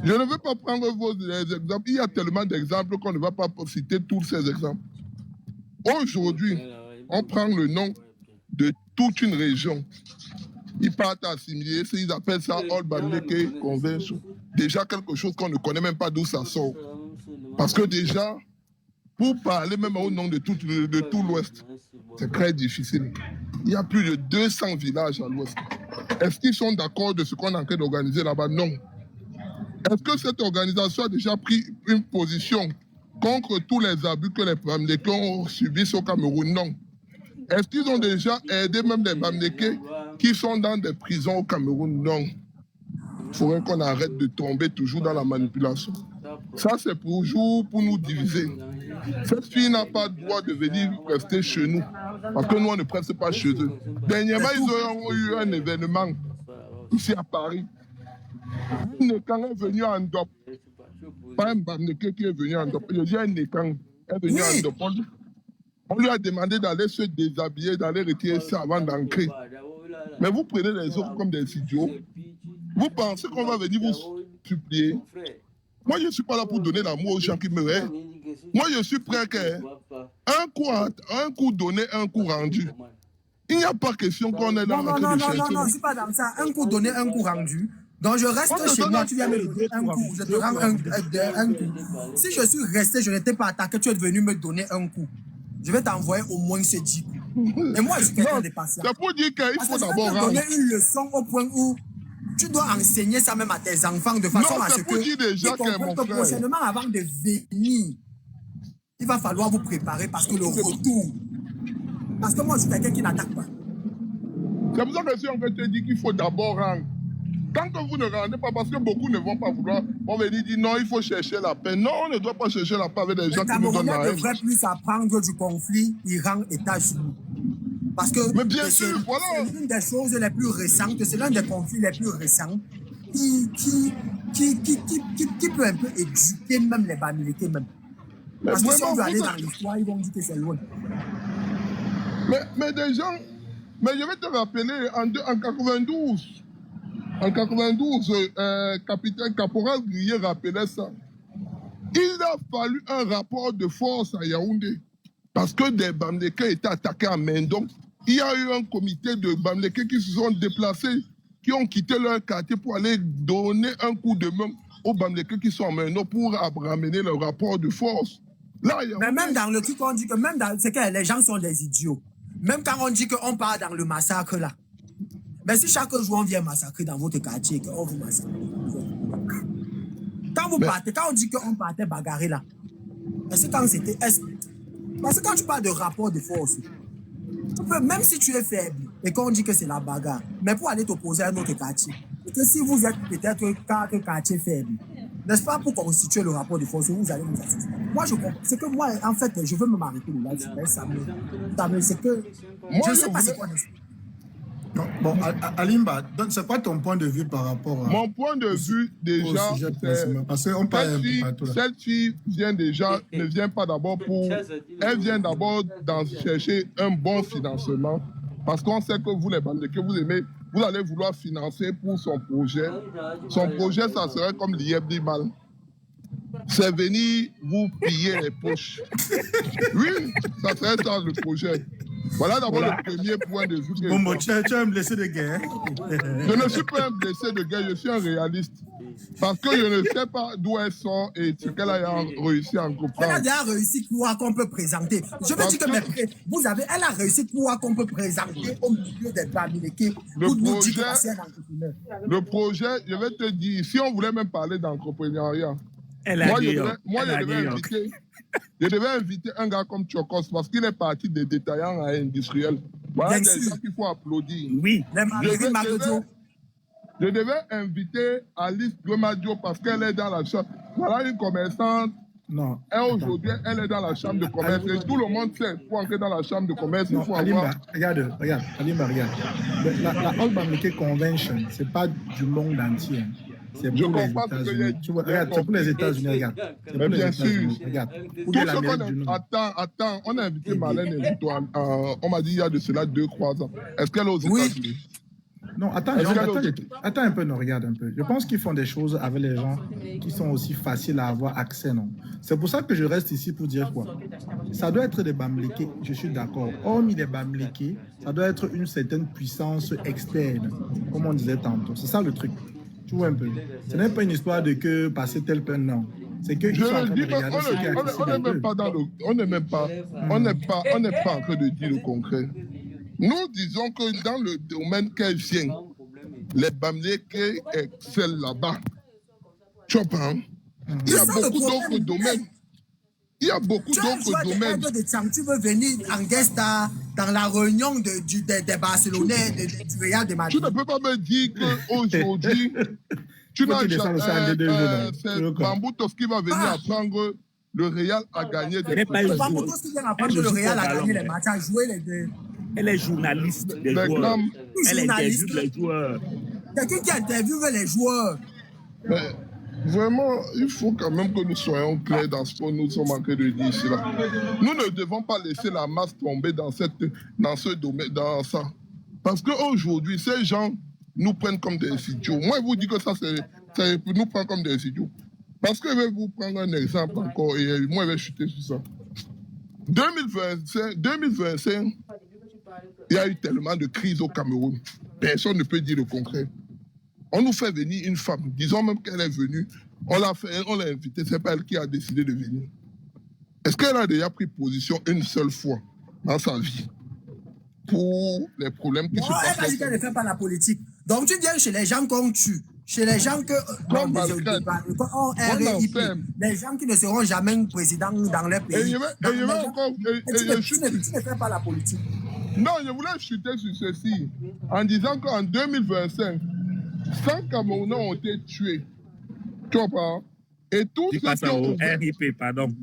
H: Je ne veux pas prendre vos exemples. Il y a tellement d'exemples qu'on ne va pas citer tous ces exemples. Aujourd'hui, on prend le nom de toute une région. Ils partent assimiler, ils appellent ça All Bamdeke Convention. Déjà quelque chose qu'on ne connaît même pas d'où ça sort. Parce que déjà, pour parler même au nom de tout l'Ouest, c'est très difficile. Il y a plus de 200 villages à l'Ouest. Est-ce qu'ils sont d'accord de ce qu'on est en train d'organiser là-bas? Non. Est-ce que cette organisation a déjà pris une position contre tous les abus que les Bamdeke ont subis au Cameroun? Non. Est-ce qu'ils ont déjà aidé même les Bamdeke qui sont dans des prisons au Cameroun. Non. Il faudrait qu'on arrête de tomber toujours dans la manipulation. Ça, c'est toujours pour nous diviser. Cette fille n'a pas le droit de venir rester chez nous. Parce que nous, on ne presse pas chez eux. Dernièrement, ils ont eu un événement ici à Paris. Un Nékan est venu en DOP. Pas un Bamneke qui est venu en DOP. Je dis un Nékan est venu en DOP. On lui a demandé d'aller se déshabiller, d'aller retirer ça avant d'entrer. Mais vous prenez les autres comme des idiots. Vous pensez qu'on va venir vous supplier? Moi, je ne suis pas là pour donner l'amour aux gens qui me haïssent. Moi, je suis prêt un coup donné, un coup rendu. Il n'y a pas question qu'on est là en train de chercher.
C: Non, je ne suis pas dans ça. Un coup donné, un coup rendu. Donc, je reste chez moi, tu viens me donner un coup. Je te rends un coup. Si je suis resté, je n'étais pas attaqué, tu es venu me donner un coup. Je vais t'envoyer au moins ces 10 coups. Et moi, je suis quelqu'un de patient.
H: C'est pour dire qu'il faut d'abord
C: rendre. Donner une leçon au point où tu dois enseigner ça même à tes enfants de façon à ce que prochainement, avant de venir, il va falloir vous préparer parce que le retour. Parce que moi, je suis quelqu'un qui n'attaque pas.
H: C'est pour ça que si on te dit qu'il faut d'abord rendre. Tant que vous ne rendez pas, parce que beaucoup ne vont pas vouloir, on va dire non, il faut chercher la paix. Non, on ne doit pas chercher la paix avec des gens qui nous donnent la haine.
C: Les Camerounais devraient plus apprendre du conflit Iran-États-Unis. Parce que
H: mais bien sûr, voilà.
C: C'est l'une des choses les plus récentes, c'est l'un des conflits les plus récents qui peut un peu éduquer même les Bamileke même. Parce que si on veut aller dans l'histoire, ils vont dire que c'est loin.
H: Mais des gens, mais je vais te rappeler, en 92, capitaine Caporal Grillet rappelait ça. Il a fallu un rapport de force à Yaoundé parce que des Bamileke étaient attaqués à Mendon. Il y a eu un comité de Bamileke qui se sont déplacés, qui ont quitté leur quartier pour aller donner un coup de main aux Bamileke qui sont en Mendon pour ramener le rapport de force. Là,
C: mais même dans le truc, on dit que même c'est que les gens sont des idiots. Même quand on dit qu'on part dans le massacre là. Mais si chaque jour on vient massacrer dans votre quartier, qu'on vous massacre. Quand vous partez, quand on dit qu'on partait bagarrer là, est-ce que quand c'était. Parce que quand tu parles de rapport de force, même si tu es faible et qu'on dit que c'est la bagarre, mais pour aller t'opposer à un autre quartier, et que si vous êtes peut-être un quartier faible, n'est-ce pas, pour constituer le rapport de force, vous allez vous assister. Moi, je comprends. C'est que moi, en fait, je veux me m'arrêter là. C'est que. Je ne sais pas c'est quoi.
A: Non, bon, Alimba, c'est quoi ton point de vue par rapport à...
H: Mon point de vue, déjà, cette fille vient déjà, ne vient pas d'abord pour... Elle vient d'abord d'en chercher un bon financement. Parce qu'on sait que vous, les bandits que vous aimez, vous allez vouloir financer pour son projet. Son projet, ça serait comme l'IEBD Mal. C'est venir vous piller les poches. Oui, ça serait ça le projet. Voilà d'abord le premier point de vue.
A: Bon, tu es un blessé de guerre.
H: Je ne suis pas un blessé de guerre, je suis un réaliste. Parce que je ne sais pas d'où elle sort et ce qu'elle a réussi à comprendre.
C: Elle a déjà réussi quoi qu'on peut présenter. Je veux dire que elle a réussi quoi qu'on peut présenter au milieu des Bamileke.
H: Le projet, je vais te dire, si on voulait même parler d'entrepreneuriat, je devais inviter un gars comme Tchokos parce qu'il est parti des détaillants à industriels. Voilà des gens qu'il faut applaudir.
C: Oui,
H: je devais inviter Alice Glomadio parce qu'elle est dans la chambre. Voilà une commerçante.
A: Non.
H: Et aujourd'hui, elle est dans la chambre de commerce. Et tout le monde sait, pour entrer dans la chambre de commerce, il faut
A: Alimba,
H: avoir...
A: Regarde. La All Bamileke Convention, ce n'est pas du monde entier. C'est pour les États-Unis. Regarde, c'est pour les États-unis, regarde.
H: Mais bien sûr.
A: Regarde.
H: Attends, on a invité Marlène et on m'a dit il y a de cela 2-3 ans. Est-ce qu'elle est aux États-Unis?
A: Non, attends un peu, non, regarde un peu. Je pense qu'ils font des choses avec les gens qui sont aussi faciles à avoir accès, non? C'est pour ça que je reste ici pour dire quoi? Ça doit être des Bamileke, je suis d'accord. Hormis les Bamileke, ça doit être une certaine puissance externe, comme on disait tantôt. C'est ça le truc. Tu vois un peu. Ce n'est pas une histoire de que passer tel peine, non. C'est que
H: on n'est même pas dans le... On n'est pas en train de dire le concret. Nous disons que dans le domaine qu'elle vient, les Bamileke excellent là-bas. Tu comprends? Il y a beaucoup d'autres domaines. Il y a beaucoup d'autres domaines.
C: Tu veux venir en guest star dans la réunion des Barcelonais, du Real de Madrid.
H: Tu ne peux pas me dire qu'aujourd'hui, tu n'as jamais... C'est Bamboutos qui va venir apprendre le Real à gagner des matchs.
C: C'est Bamboutos qui vient apprendre le Real à gagner les matchs, à jouer les deux.
D: Elle est journaliste des joueurs. Elle interviewe les joueurs.
C: Quelqu'un qui interviewe les joueurs.
H: Mais vraiment, il faut quand même que nous soyons clairs dans ce que nous sommes en train de dire ici. Nous ne devons pas laisser la masse tomber dans ce domaine, dans ça. Parce qu'aujourd'hui, ces gens nous prennent comme des idiots. Moi, je vous dis que ça nous prend comme des idiots. Parce que je vais vous prendre un exemple encore et moi, je vais chuter sur ça. 2025, il y a eu tellement de crises au Cameroun. Personne ne peut dire le contraire. On nous fait venir une femme, disons même qu'elle est venue, on l'a invitée, c'est pas elle qui a décidé de venir. Est-ce qu'elle a déjà pris position une seule fois dans sa vie pour les problèmes qui se passent?
C: Elle a dit qu'elle ne fait pas la politique. Donc tu viens chez les gens qu'on tue, chez les gens les gens qui ne seront jamais présidents dans leur pays. Tu ne fais pas la politique.
H: Non, je voulais chuter sur ceci en disant qu'en 2025, 100 Camerounais ont été tués. Tu vois pas? Et tous ceux qui ont...
D: RIP, pardon.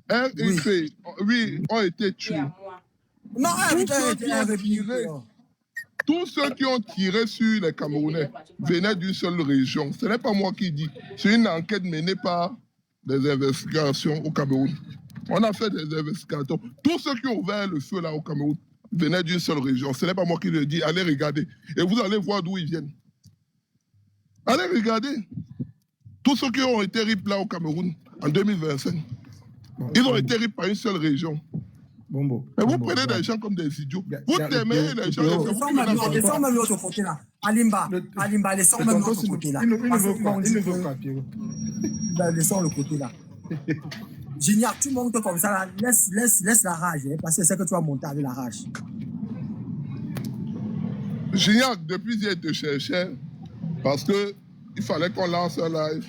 H: RIP, oui, ont été tués.
C: Non,
H: tous ceux qui ont tiré sur les Camerounais venaient d'une seule région. Ce n'est pas moi qui dis. C'est une enquête menée par des investigations au Cameroun. On a fait des investigations. Tous ceux qui ont ouvert le feu là au Cameroun venaient d'une seule région. Ce n'est pas moi qui le dis. Allez regarder. Et vous allez voir d'où ils viennent. Allez regarder. Tous ceux qui ont été RIP là au Cameroun en 2025, ils ont été RIP par une seule région. Mais vous prenez des gens comme des idiots. Vous témez les gens.
C: Ils sont même de l'autre côté là. Alimba, ils sont même de l'autre côté là.
A: Il ne veut pas, Pierrot.
C: Laissons le côté là. Génial, tu montes comme ça là. Laisse la rage, hein, parce que c'est que tu vas monter avec la rage.
H: Génial, depuis hier, je te cherchais parce qu'il fallait qu'on lance un live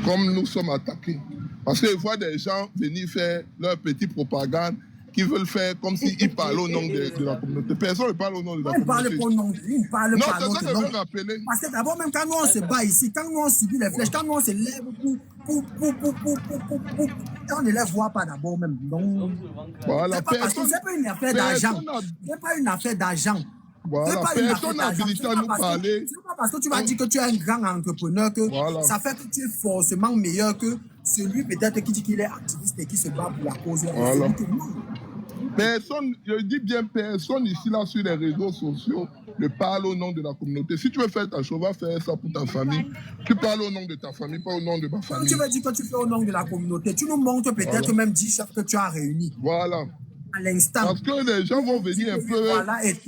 H: comme nous sommes attaqués. Parce que je vois des gens venir faire leur petite propagande qui veulent faire comme s'ils parlent au nom de la communauté. Personne ne parle au nom de la communauté.
C: Il parle
H: non,
C: pas
H: c'est ça que je veux rappeler.
C: Parce que d'abord, même quand nous on se bat ici, quand nous on subit les flèches, quand nous on se lève on ne les voit pas d'abord même. Donc,
H: voilà,
C: c'est pas une affaire d'argent. C'est pas une affaire d'argent.
H: Voilà, personne n'a habilité à nous parler.
C: C'est pas parce que tu vas dire que tu es un grand entrepreneur que ça fait que tu es forcément meilleur que celui peut-être qui dit qu'il est activiste et qui se bat pour la cause.
H: Voilà. Personne, je dis bien personne ici là sur les réseaux sociaux ne parle au nom de la communauté. Si tu veux faire ta chose, va faire ça pour ta famille. Tu parles au nom de ta famille, pas au nom de ma famille.
C: Tu veux dire que tu fais au nom de la communauté. Tu nous montres peut-être même 10 chefs que tu as réunis.
H: Voilà.
C: À l'instant.
H: Parce que les gens vont venir un peu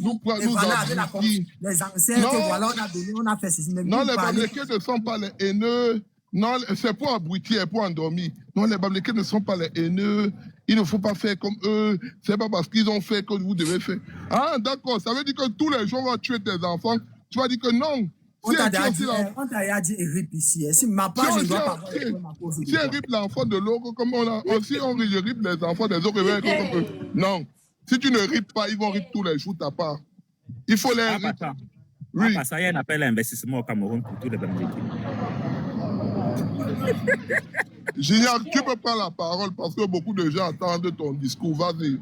H: nous
C: abrutir. Les ancêtres, voilà, on a donné, on a fait ceci.
H: Non, les Bamilekés ne sont pas les haineux. Non, c'est pour abrutir, pour endormir. Non, les Bamilekés ne sont pas les haineux. Il ne faut pas faire comme eux. C'est pas parce qu'ils ont fait que vous devez faire. Ah, d'accord. Ça veut dire que tous les gens vont tuer tes enfants. Tu vas dire que non.
C: On t'a dit RIP ici. Si ma page ne doit pas
H: si on RIP l'enfant de l'autre, comme on a aussi, on RIP les enfants des autres comme eux. Non. Si tu ne RIP pas, ils vont RIP tous les jours ta part. Il faut les RIP.
D: Oui. Ça y est, un appel à investissement au Cameroun pour tous les Bamilekés.
H: Génial, tu peux prendre la parole parce que beaucoup de gens attendent ton discours. Vas-y.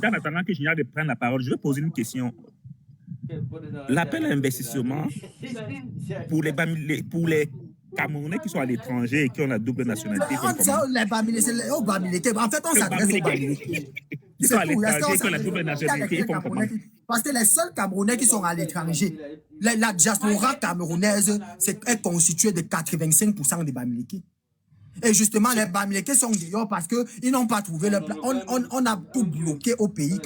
D: En attendant que Génial prenne la parole, je vais poser une question. L'appel à investissement pour les Camerounais qui sont à l'étranger et qui ont la double nationalité.
C: Les Bamilekés, en fait, on s'adresse aux Bamilekés.
D: Qui sont à l'étranger, qui ont la double nationalité, ils font comment?
C: Parce que les seuls Camerounais qui sont à l'étranger, la diaspora camerounaise est constituée de 85% des Bamilekés. Et justement, les Bamilekés sont dehors parce qu'ils n'ont pas trouvé le plan. On a tout bloqué au pays,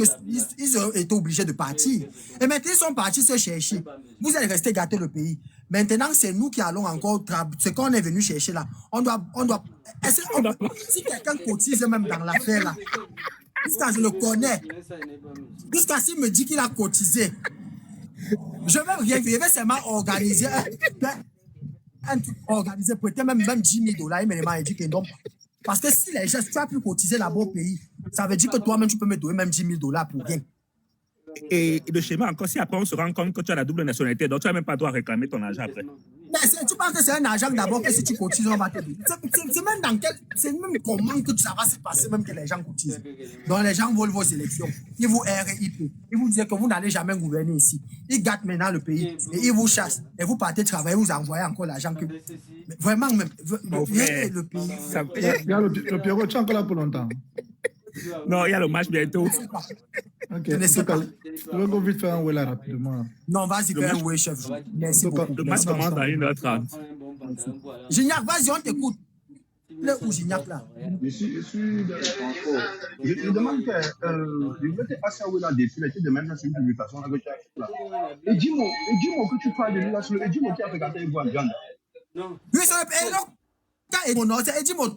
C: ils ont été obligés de partir. Et maintenant, ils sont partis se chercher. Vous êtes restés gâter le pays. Maintenant, c'est nous qui allons encore ce qu'on est venu chercher là. Si quelqu'un cotise même dans l'affaire là, jusqu'à je le connais, jusqu'à s'il me dit qu'il a cotisé, Je vais rien faire, je vais seulement organiser un truc organisé, peut-être même 10 000 $, mais il dit que non. Parce que si les gens, tu as pu cotiser là-bas au pays, ça veut dire que toi-même, tu peux me donner même 10 000 $ pour rien.
D: Et le schéma, encore si après on se rend compte que tu as la double nationalité, donc tu n'as même pas droit à réclamer ton argent après.
C: Mais tu penses que c'est un argent d'abord que si tu cotises, on va te donner. C'est même dans quel. C'est même comment que ça va se passer, même que les gens cotisent. Donc les gens volent vos élections. Ils vous RIP. Ils vous disent que vous n'allez jamais gouverner ici. Ils gâtent maintenant le pays. Et ils vous chassent. Et vous partez travailler, vous envoyez encore l'argent que. Mais vraiment, même. Le pays.
A: Le Pierrot, tu es encore là pour longtemps.
D: Non, il y a le match bientôt.
A: Ok, je vais vite faire un là rapidement.
C: Non, vas-y, fais un chef. Merci beaucoup.
D: Le match commence dans 1h30.
C: Gignac, vas-y, on t'écoute. Le où Gignac là?
I: Je suis dans le transport. Je demande que je veux que Assaoula défile de même sur une publication là que tu as fait là. Et dis-moi que tu parles de lui là sur le dis-moi qui a fréquenté une voie grande.
C: Oui, c'est mon nom, c'est dis-moi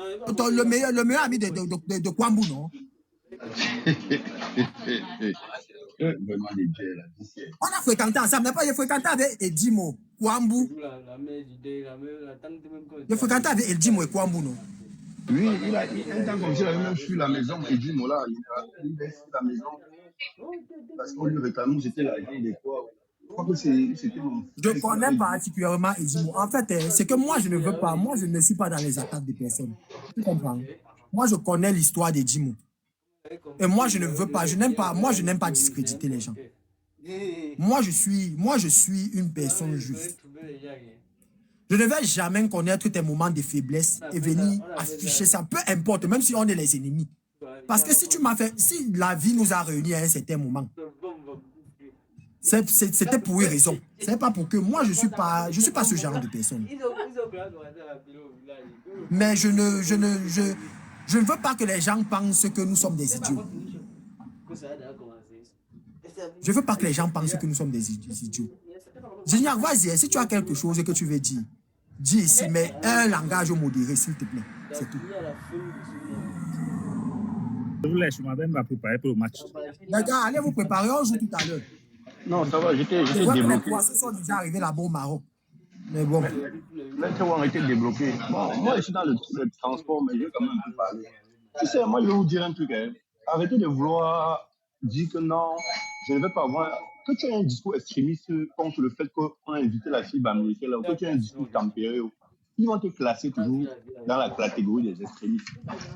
C: le meilleur ami de Kwambu, non?
I: Vraiment les dieux là.
C: On a fréquenté ensemble, mais pas j'ai fréquenté avec Edimo, Kwambu. J'ai fréquenté avec Edimo et Kwambu, non?
I: Oui, il a un temps comme ça, il avait même fui la maison. Edimo là, il a fui la maison. Parce qu'on lui réclamait, c'était l'agent des quoi. Je crois que c'était mon.
C: Je connais particulièrement Edimo. En fait, c'est que moi, je ne veux pas. Moi, je ne suis pas dans les attaques de personnes. Tu comprends? Moi, je connais l'histoire d'Edimo. Et moi, je ne veux pas. Moi, je n'aime pas discréditer les gens. Moi, je suis une personne juste. Je ne vais jamais connaître tes moments de faiblesse et venir afficher ça. Peu importe, même si on est les ennemis. Parce que si la vie nous a réunis à un certain moment, c'était pour une raison. C'est pas pour que moi je suis pas ce genre de personne. Mais je ne veux pas que les gens pensent que nous sommes des idiots. Je veux pas que les gens pensent que nous sommes des idiots. Gignac, vas-y, si tu as quelque chose que tu veux dire, dis ici, mais un langage modéré, s'il te plaît. C'est tout.
D: Je vous laisse, je m'avais pas préparé pour le match.
C: D'accord, allez vous préparer, on joue tout à l'heure.
I: Non, ça va, j'étais débloqué.
C: Les poissons sont déjà arrivés là-bas au Maroc. Mais bon.
I: Les ont été débloqués. Bon, moi, je suis dans le transport, mais je vais quand même un peu parler. Tu sais, moi, je vais vous dire un truc. Hein. Arrêtez de vouloir dire que non, je ne vais pas avoir. Que tu aies un discours extrémiste contre le fait qu'on a invité la fille américaine, là, ou que tu aies un discours tempéré, ils vont te classer toujours dans la catégorie des extrémistes.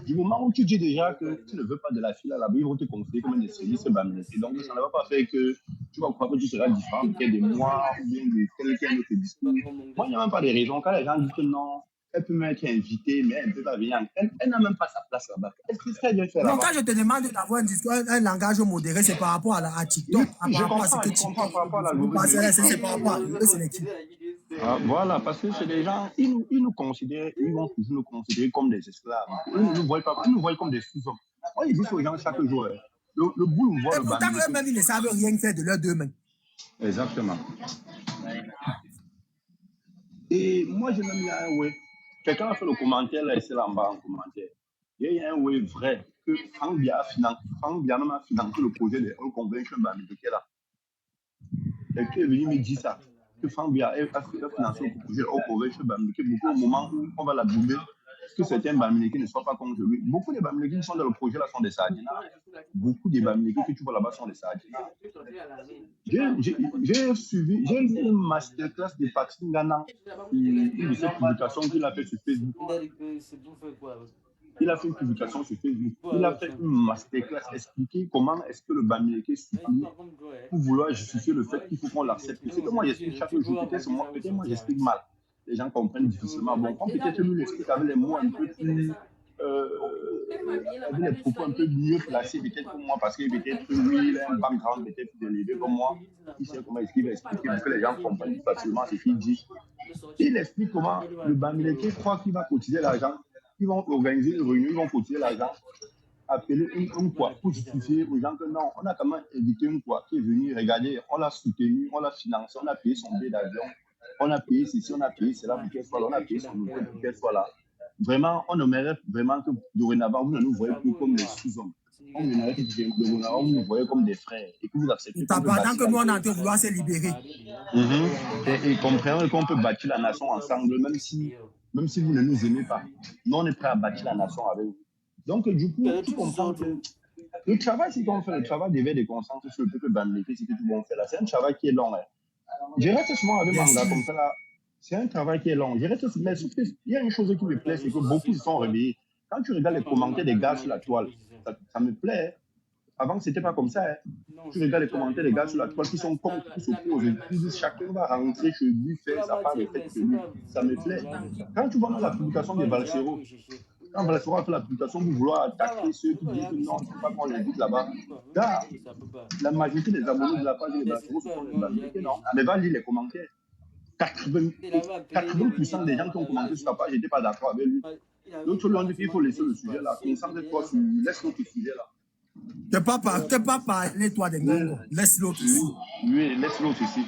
I: Du moment où tu dis déjà que tu ne veux pas de la fille là-bas, ils vont te considérer comme un extrémiste américain. Donc, ça ne va pas faire que tu vas croire que tu seras différent de moi ou bien de quelqu'un d'autre discours. Moi, il n'y a même pas de raison. Quand les gens disent que non, elle peut même être invitée, mais elle ne peut pas venir. Elle n'a même pas sa place là-bas. Est-ce que c'est bien fait là-bas?
C: Donc, quand je te demande d'avoir un discours, un langage modéré, c'est par rapport à TikTok.
I: Oui, je comprends par rapport à la loi.
C: C'est par rapport à l'équipe.
I: Ah, voilà, parce que c'est des gens, ils nous considèrent, ils vont toujours nous considérer comme des esclaves. Ils ne nous voient pas, ils nous voient comme des sous-hommes. Moi, ils disent aux gens chaque jour, le bout, on voit le
C: pourtant, eux-mêmes, ils ne savent rien faire de leurs deux mains.
I: Exactement. Et moi, je m'aime bien un way. Quelqu'un a fait le commentaire, là, et c'est là en bas en commentaire. Il y a un way vrai que Franck Bia même a financé le projet de All Convention américain là. Quelqu'un est venu me dire ça. Que Franck Bia a financé le projet de All Convention américain beaucoup au moment où on va la bomber, que certains Bamilekis ne soient pas contre lui. Beaucoup des Bamilekis qui sont dans le projet là sont des sardinats. Beaucoup des Bamilekis que tu vois là-bas sont des sardinats. J'ai vu une masterclass de Patrick Ngana, une de ses publications qu'il a fait sur Facebook. Il a fait une publication sur Facebook. Il a fait une masterclass expliquer comment est-ce que le Bamileke s'utilise pour vouloir justifier le fait qu'il faut qu'on l'accepte. C'est que moi j'explique chaque jour. Peut-être moi j'explique mal. Les gens comprennent difficilement. Bon, quand peut-être lui l'explique avec les mots un peu plus. Avec les propos un peu mieux placés, peut-être pour moi, parce que peut-être lui, il a un background peut-être plus élevé comme moi. Il sait comment est-ce qu'il va expliquer pour que les gens comprennent facilement ce qu'il dit. Il explique comment le Bamileke croit qu'il va cotiser l'argent. Ils vont organiser une réunion, ils vont cotiser l'argent, appeler une quoi pour justifier aux gens que non, on a quand même invité une quoi qui est venue regarder, on l'a soutenu, on l'a financé, on a payé son billet d'avion, on a payé ceci, on a payé cela pour qu'elle soit là, on a payé son hôtel pour qu'elle soit là. Vraiment, on aimerait vraiment que dorénavant, vous ne nous voyez plus comme des sous-hommes. on nous voyait comme des frères et que vous acceptez.
C: Tant que nous, on est en train de vouloir se libérer.
I: Et comprenez qu'on peut bâtir la nation ensemble, même si vous ne nous aimez pas. Nous, on est prêt à bâtir la nation avec vous. Donc, du coup, tu comprends que le travail, c'est qu'on fait le travail d'éveil des consciences sur le peuple bamileke, c'est que tout le monde fait là. C'est un travail qui est long. Hein. Je reste souvent avec Manga comme ça là. C'est un travail qui est long. Je reste, mais il y a une chose qui me plaît, c'est que beaucoup se sont réveillés. Quand tu regardes les commentaires des gars sur la toile, ça me plaît. Avant, c'était pas comme ça. Hein. Tu regardes les commentaires des gars sur la toile qui sont contre, qui s'opposent. Ils disent chacun va rentrer chez lui, faire sa part de fête chez lui. Ça me plaît. Quand tu vois dans la publication des Valsero, quand Valsero a fait la publication pour vouloir attaquer ceux qui disent que non, il ne faut pas qu'on l'invite là-bas. Là, la majorité des abonnés de la page des Valsero sont des Bamileke, non. Mais va lire les commentaires. 80% des gens qui ont commenté sur la page n'étaient pas d'accord avec lui. Donc, tout le monde dit qu'il faut laisser le sujet là. Concentre-toi sur laisse l'autre sujet là.
C: T'es pas parler toi des Ngongo. Laisse l'autre ici.
I: Oui, laisse l'autre ici.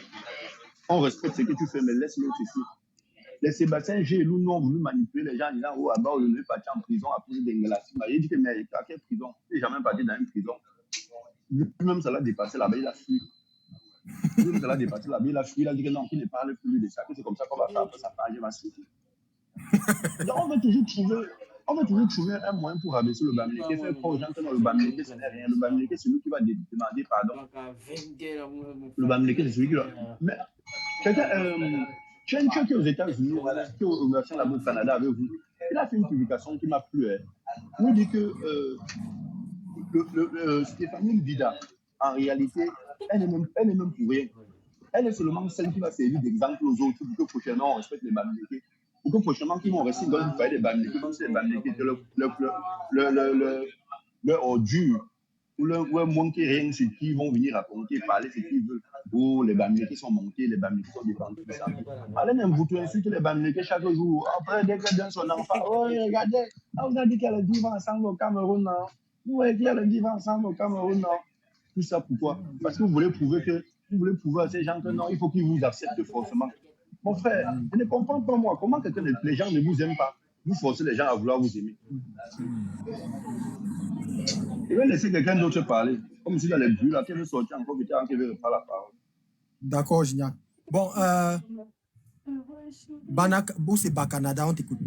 I: On respecte ce que tu fais, mais laisse l'autre ici. Les Sébastien G et nous ont voulu manipuler les gens en disant oh, à bas, on est parti en prison à cause des glacis. Il dit que mais à quelle prison? Il n'est jamais parti dans une prison. Lui-même, ça l'a dépassé là-bas, il a fui. Lui-même, ça l'a dépassé là-bas, il a fui. Il a dit que non, qu'il ne parle plus de ça, que c'est comme ça qu'on va faire après sa page, il va suivre. Donc, on va toujours trouver un moyen pour rabaisser le Bamileke, faire croire aux gens que non, le Bamileke, ce n'est rien. Le Bamileke, c'est lui qui va demander pardon. Le Bamileke, c'est celui qui va. Mais, quelqu'un qui est aux États-Unis, voilà, qui est au Labo au Canada avec vous, il a fait une publication qui m'a plu. Hein. Il dit que Stéphanie Vida, en réalité, elle n'est même pour rien. Elle est seulement celle qui va servir d'exemple aux autres pour que prochainement on respecte les Bamileke. Pour que prochainement, qui vont rester dans le foyer des Bamileke, comme si les Bamileke étaient leur ordure, ou leur manquer rien, c'est qu'ils vont venir raconter, parler ce qu'ils veulent. Oh, les Bamileke sont montés, les Bamileke sont dépendus. Allez même vous insulter les Bamileke chaque jour. Après, dès que donne son enfant, oh, regardez, on a dit qu'elle vivent ensemble au Cameroun, non? Vous voyez qu'elle vivent ensemble au Cameroun, non? Tout ça pourquoi? Parce que vous voulez prouver à ces gens que non, il faut qu'ils vous acceptent forcément. Mon frère, je ne comprends pas moi. Comment les gens ne vous aiment pas? Vous forcez les gens à vouloir vous aimer. Je vais laisser quelqu'un d'autre parler. Comme si dans les bulles, là, qui veut sortir encore, qui veut reprendre la parole.
C: D'accord, génial. Bon, c'est Bacanada, on t'écoute.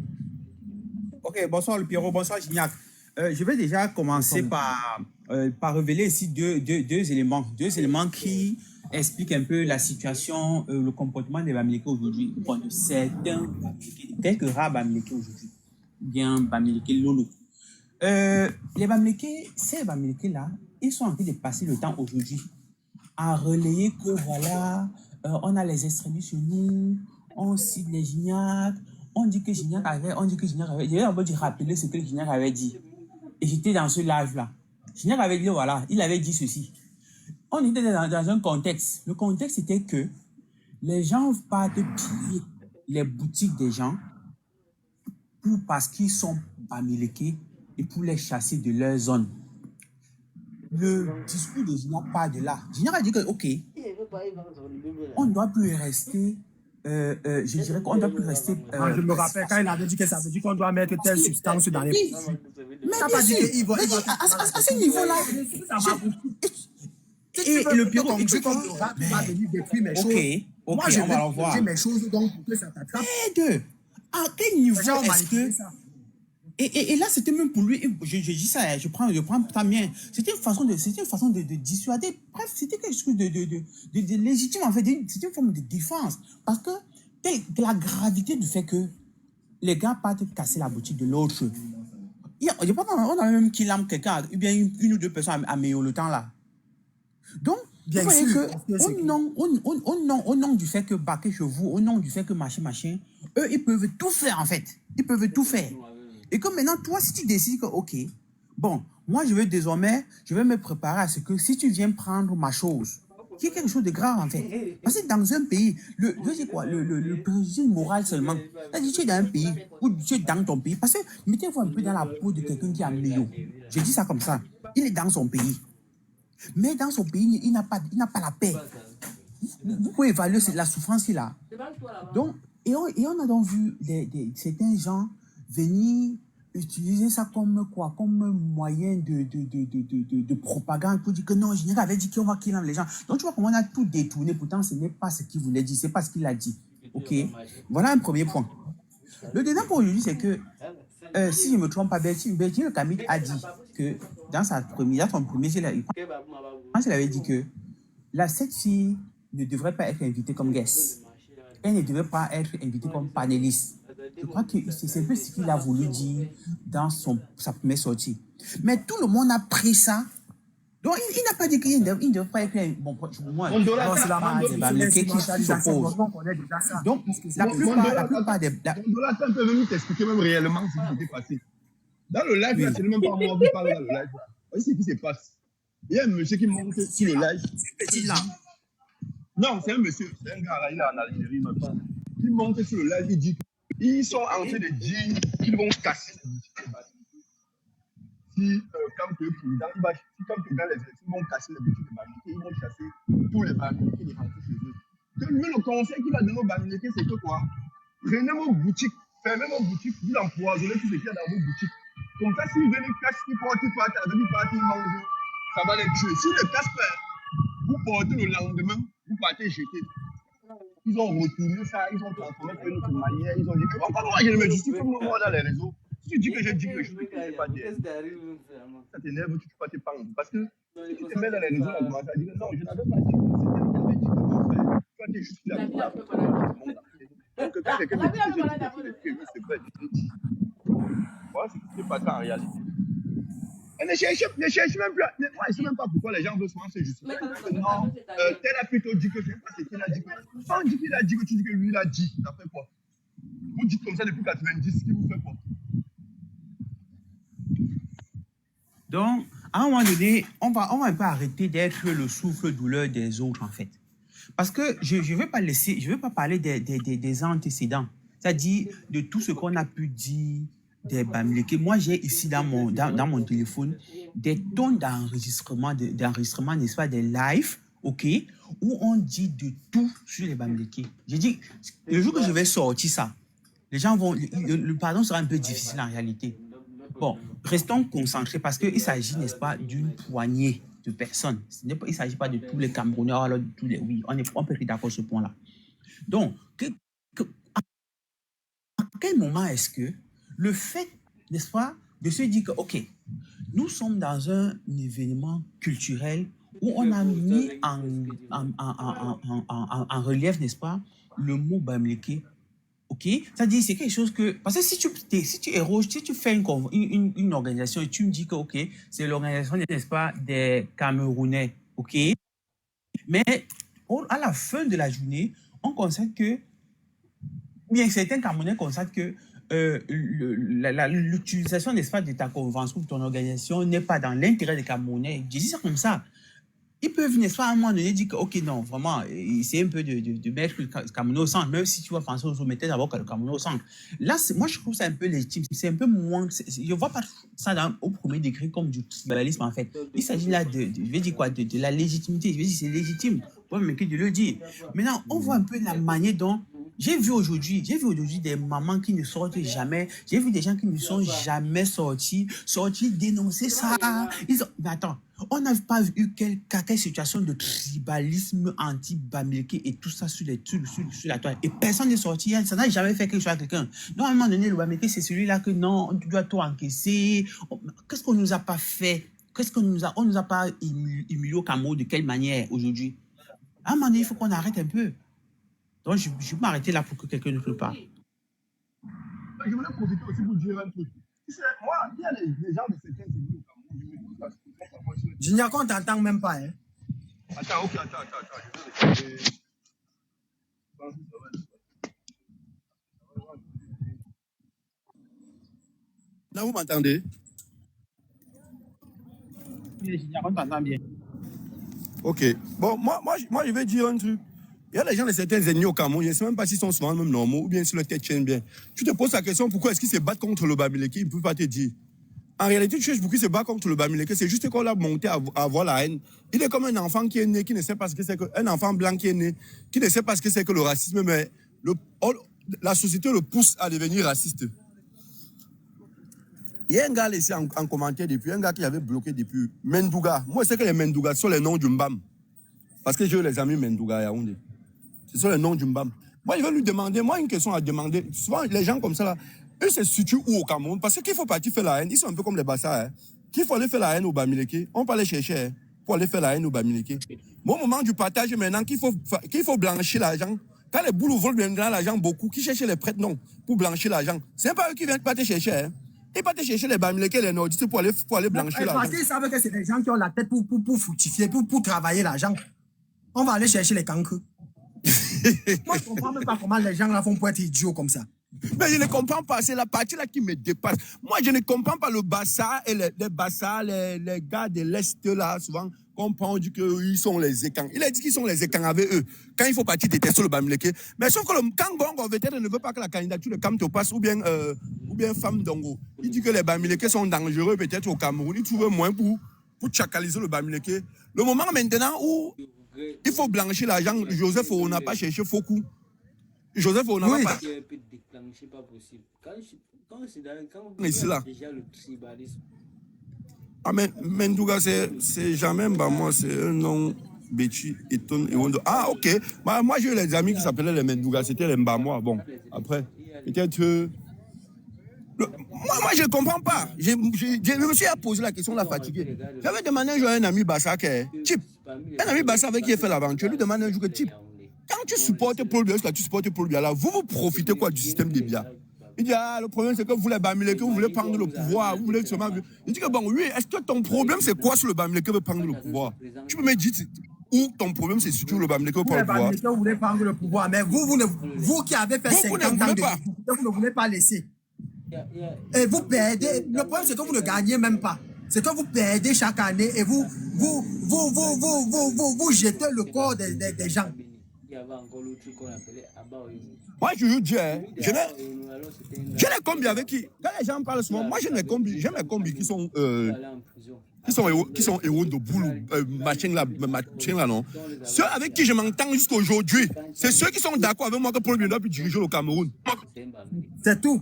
J: Ok, bonsoir le Pierrot, bonsoir Gignac. Je vais déjà commencer par révéler ici deux éléments qui expliquent un peu la situation, le comportement des Bamileke aujourd'hui. Bon, de certains Bamileke, quelques rares Bamileke aujourd'hui, bien Bamileke Lolo. Les Bamileke, ces Bamileke-là, ils sont en train de passer le temps aujourd'hui à relayer que voilà, on a les extrémistes chez nous, on cite les Gignac, on dit que Gignac avait. Je vais d'abord rappeler ce que Gignac avait dit. Et j'étais dans ce live-là. Gignac avait dit, voilà, il avait dit ceci. On était dans un contexte. Le contexte était que les gens partent piller les boutiques des gens parce qu'ils sont Bamileke et pour les chasser de leur zone. Le discours de Gignac part de là. Gignac a dit que, ok, on ne doit plus rester... je dirais qu'on ne doit plus rester...
C: je me rappelle quand il avait dit que ça veut dire qu'on doit mettre telle substance dans les...
J: Mais pas dit qu'il va... À ce niveau-là... Et le Pierrot,
C: tu vas venir détruire mes choses.
J: Ok,
C: moi, je
J: on va le voir.
C: mes choses donc pour que ça t'attrape.
J: À quel niveau est-ce que... Et là, c'était même pour lui, je dis ça, je prends ta main. C'était une façon de dissuader. Bref, c'était quelque chose de légitime, en fait. C'était une forme de défense. Parce que la gravité du fait que les gars partent casser la boutique de l'autre. On a même qu'il aime quelqu'un, ou bien une ou deux personnes à meilleur le temps là. Donc,
C: bien
J: vous voyez
C: sûr,
J: que au nom du fait que baquer chez vous, au nom du fait que machin, eux, ils peuvent tout faire, en fait. Ils peuvent tout faire. Et comme maintenant, toi, si tu décides que, ok, bon, moi, je vais me préparer à ce que si tu viens prendre ma chose, qui est quelque chose de grave, en fait. Parce que dans un pays, le préjudice moral seulement, c'est-à-dire tu es dans un pays, ou tu es dans ton pays, parce que mettez-vous un peu dans la peau de quelqu'un qui est à Méo. Je dis ça comme ça. Il est dans son pays. Mais dans son pays, il n'a pas la paix. Vous pouvez évaluer la souffrance qu'il a. Donc, et on a donc vu certains gens venir utiliser ça comme quoi? Comme moyen de propagande pour dire que non, Gignac avait dit qu'on va killer les gens. Donc, tu vois comment on a tout détourné. Pourtant, ce n'est pas ce qu'il voulait dire. C'est pas ce qu'il a dit. OK? Voilà un premier point. Le deuxième point aujourd'hui, c'est que si je ne me trompe pas, Bertine Le Camille a dit que dans son premier, il avait dit que cette fille ne devrait pas être invitée comme guest. Elle ne devrait pas être invitée comme panéliste. Je crois que c'est un peu ce qu'il a voulu dire dans sa première sortie. Mais tout le monde a pris ça. Donc, il n'a pas dit qu'il ne devrait pas être... Bon, pour moi, c'est la Bamileke qui s'oppose. Donc, la plupart des...
I: Jonathan peut venir t'expliquer même réellement ce qui s'était passé. Dans le live, là, c'est même pas moi qui parle dans le live. Voyez ce qui se passe. Il y a un monsieur qui monte sur le live.
J: Petit là.
I: Non, c'est un monsieur, c'est un gars là, il est en Algérie maintenant. Il monte sur le live, il dit qu'ils sont en train de dire qu'ils vont casser les boutiques. Si quand tu es président, quand tu gagnes les élections, ils vont casser les boutiques de Bamileke, ils vont chasser tous les Bamileke de rentrer chez eux. Donc, lui, le conseil qu'il va donner aux Bamileke, c'est que quoi? Prenez vos boutiques, fermez vos boutiques, vous empoisonnez tout ce qu'il y a dans vos boutiques. Comme ça, s'ils veulent les casser, ils partent avec une partie, ils mangent, ça va les tuer. S'ils ne cassent pas, vous portez le lendemain, vous partez jeter. Ils ont retourné ça, ils ont transformé ça d'une autre manière, ils ont dit que moi, je ne me justifie pas moi dans les réseaux. Si tu dis que j'ai dit que je ne sais pas dire, ça t'énerve, tu ne peux pas te pendre. Parce que si tu te mets dans les réseaux, on commence à dire non, je n'avais pas dit que c'était quelqu'un qui avait dit que mon frère. Toi, tu es juste là pour la faire. Donc, quand quelqu'un me dit que j'ai dit que c'est vrai, je l'ai dit. Voilà ce qui s'est passé en réalité. Et ne cherche même plus. Moi, je ne sais même pas pourquoi les gens veulent souvent se justifier. Non, tel a plutôt dit que je ne sais pas ce qu'il a dit. Quand on dit qu'il a dit que tu dis que lui, il a dit, ça fait quoi? Vous dites comme ça depuis 90, ce qui vous fait quoi?
J: Donc, à un moment donné, on va un peu arrêter d'être le souffle-douleur des autres, en fait. Parce que je ne vais pas parler des antécédents. C'est-à-dire de tout ce qu'on a pu dire des Bamileke. Moi, j'ai ici dans mon téléphone des tonnes d'enregistrements, n'est-ce pas, des lives, OK, où on dit de tout sur les Bamileke. J'ai dit, le jour que je vais sortir ça, les gens vont... Le pardon sera un peu difficile en réalité. Bon, restons concentrés parce qu'il s'agit, n'est-ce pas, d'une poignée de personnes. Il ne s'agit pas de tous les Camerounais, alors de tous les... Oui, on peut être d'accord sur ce point-là. Donc, à quel moment est-ce que le fait, n'est-ce pas, de se dire que, OK, nous sommes dans un événement culturel où on a mis en relief, n'est-ce pas, le mot Bamileke. OK? C'est-à-dire, c'est quelque chose que... Parce que si tu fais une organisation et tu me dis que, OK, c'est l'organisation, n'est-ce pas, des Camerounais, OK? Mais à la fin de la journée, on constate que... Bien, certains Camerounais constatent que l'utilisation, n'est-ce pas, de ta convention, de ton organisation n'est pas dans l'intérêt des Camerounais. Je dis ça comme ça. Ils peuvent, n'est-ce pas, à un moment donné, dire que, OK, non, vraiment, c'est un peu de mettre le Cameroun au centre, même si tu vas penser aux autres, mettez d'abord le Cameroun au centre. Là, moi, je trouve ça un peu légitime. C'est un peu moins... Je ne vois pas ça au premier degré comme du tribalisme, en fait. Il s'agit là je vais dire quoi, de la légitimité. Je vais dire c'est légitime. Pas même que de le dire. Maintenant, on voit un peu la manière dont... J'ai vu aujourd'hui des mamans qui ne sortent jamais. J'ai vu des gens qui ne sont jamais sortis dénoncer ça. Mais attends, on n'a pas eu quelle situation de tribalisme anti-Bamileke et tout ça sur la toile. Et personne n'est sorti. Ça n'a jamais fait quelque chose à quelqu'un. Donc, à un moment donné, le Bamileke, c'est celui-là que non, on doit tout encaisser. Qu'est-ce qu'on ne nous a pas fait? On ne nous a pas humilié au Cameroun de quelle manière aujourd'hui? À un moment donné, il faut qu'on arrête un peu. Donc, je vais m'arrêter là pour que quelqu'un ne parle.
I: Je voulais profiter aussi pour dire un truc. Moi, il y a des gens de certains pays au Cameroun.
C: Gignac, on t'entend même pas. Hein?
I: Attends, ok, attends. Là, vous m'entendez?
J: Oui, Gignac, on t'entend bien.
I: Ok. Bon, moi, je vais dire un truc. Il y a des gens de certains ennemis au Cameroun, je ne sais même pas s'ils sont souvent même normaux ou bien si leur tête tienne bien. Tu te poses la question, pourquoi est-ce qu'ils se battent contre le Bamileke? Ils ne peuvent pas te dire. En réalité, tu cherches pourquoi ils se battent contre le Bamileke. C'est juste qu'on l'a monté à avoir la haine. Il est comme un enfant qui est né, qui ne sait pas ce que c'est que... Un enfant blanc qui est né, qui ne sait pas ce que c'est que le racisme, mais la société le pousse à devenir raciste.
K: Il y a un gars laissé en commentaire depuis, un gars qui avait bloqué depuis Mendouga. Moi, je sais que les Mendouga sont les noms du Mbam. Parce que j'ai les amis Mendouga à Yaoundé. Ce sont les noms du Mbam. Moi, je vais lui demander, moi, une question à demander. Souvent, les gens comme ça, là, eux se situent où au Cameroun? Parce qu'il faut partir faire la haine. Ils sont un peu comme les Bassa. Hein. Qu'il faut aller faire la haine au Bamileke. On peut aller chercher hein, pour aller faire la haine au Bamileke. Bon, au moment du partage, maintenant, qu'il faut blanchir l'argent. Quand les boulots volent maintenant l'argent beaucoup, qui cherchent les prêtres, non, pour blanchir l'argent. C'est pas eux qui viennent pas te chercher. Hein. Ils pas te chercher les Bamileke, les nordistes pour aller blanchir l'argent.
C: Parce qu'ils savent que c'est des gens qui ont la tête pour fructifier, pour travailler l'argent. On va aller chercher les cancres. Moi, je ne comprends même pas comment les gens là font pour être idiots comme ça.
K: Mais je ne comprends pas, c'est la partie là qui me dépasse. Moi, je ne comprends pas le Bassa et les Bassa, les gars de l'Est là, souvent, on dit qu'ils sont les écans. Il a dit qu'ils sont les écans avec eux. Quand il faut partir détester le Bamileke. Mais sauf que quand Gongo peut-être ne veut pas que la candidature de Kamto passe, ou bien Femme Dongo, il dit que les Bamileke sont dangereux peut-être au Cameroun. Il trouve un moyen pour tchakaliser le Bamileke. Le moment maintenant où il faut blanchir l'argent, Joseph, on n'a pas cherché Fokou. Joseph, on n'a pas. Mais c'est là. Ah, mais Mendouga, c'est jamais, bah, moi, c'est un nom, Betty, Eton et Wondo. Ah, ok. Bah, moi, j'ai eu les amis qui s'appelaient les Mendouga, c'était les Mbamois. Bon, après, peut-être. Moi, je ne comprends pas. Je me suis posé la question, la fatiguée. J'avais demandé un jour à un ami Bassa, Chip, un ami Bassa avec qui il fait l'aventure, je lui demande un jour que Chip, quand tu supportes Paul Biya, tu supportes Paul Biya, là, vous profitez quoi du système des Biya? Il dit, ah, le problème, c'est que vous les Bamileke, vous voulez prendre le pouvoir, vous voulez seulement. Il dit que bon, oui, est-ce que ton problème, c'est quoi sur le Bamileke veut prendre le pouvoir? Tu peux me dire où ton problème, c'est surtout le Bamileke veut prendre le pouvoir?
C: Vous voulez prendre le pouvoir, mais vous qui avez fait 50 ans vous ne voulez pas laisser. Et vous perdez. Le problème, c'est que vous ne gagnez même pas. C'est que vous perdez chaque année et vous jetez le corps des gens.
K: Moi, je vous dis, j'ai les combis avec qui, quand les gens parlent souvent, moi j'ai mes combis qui sont héros de boulot, machin là, non. Ceux avec qui je m'entends jusqu'à aujourd'hui, c'est ceux qui sont d'accord avec moi que Paul Biya doit diriger le Cameroun.
C: C'est tout.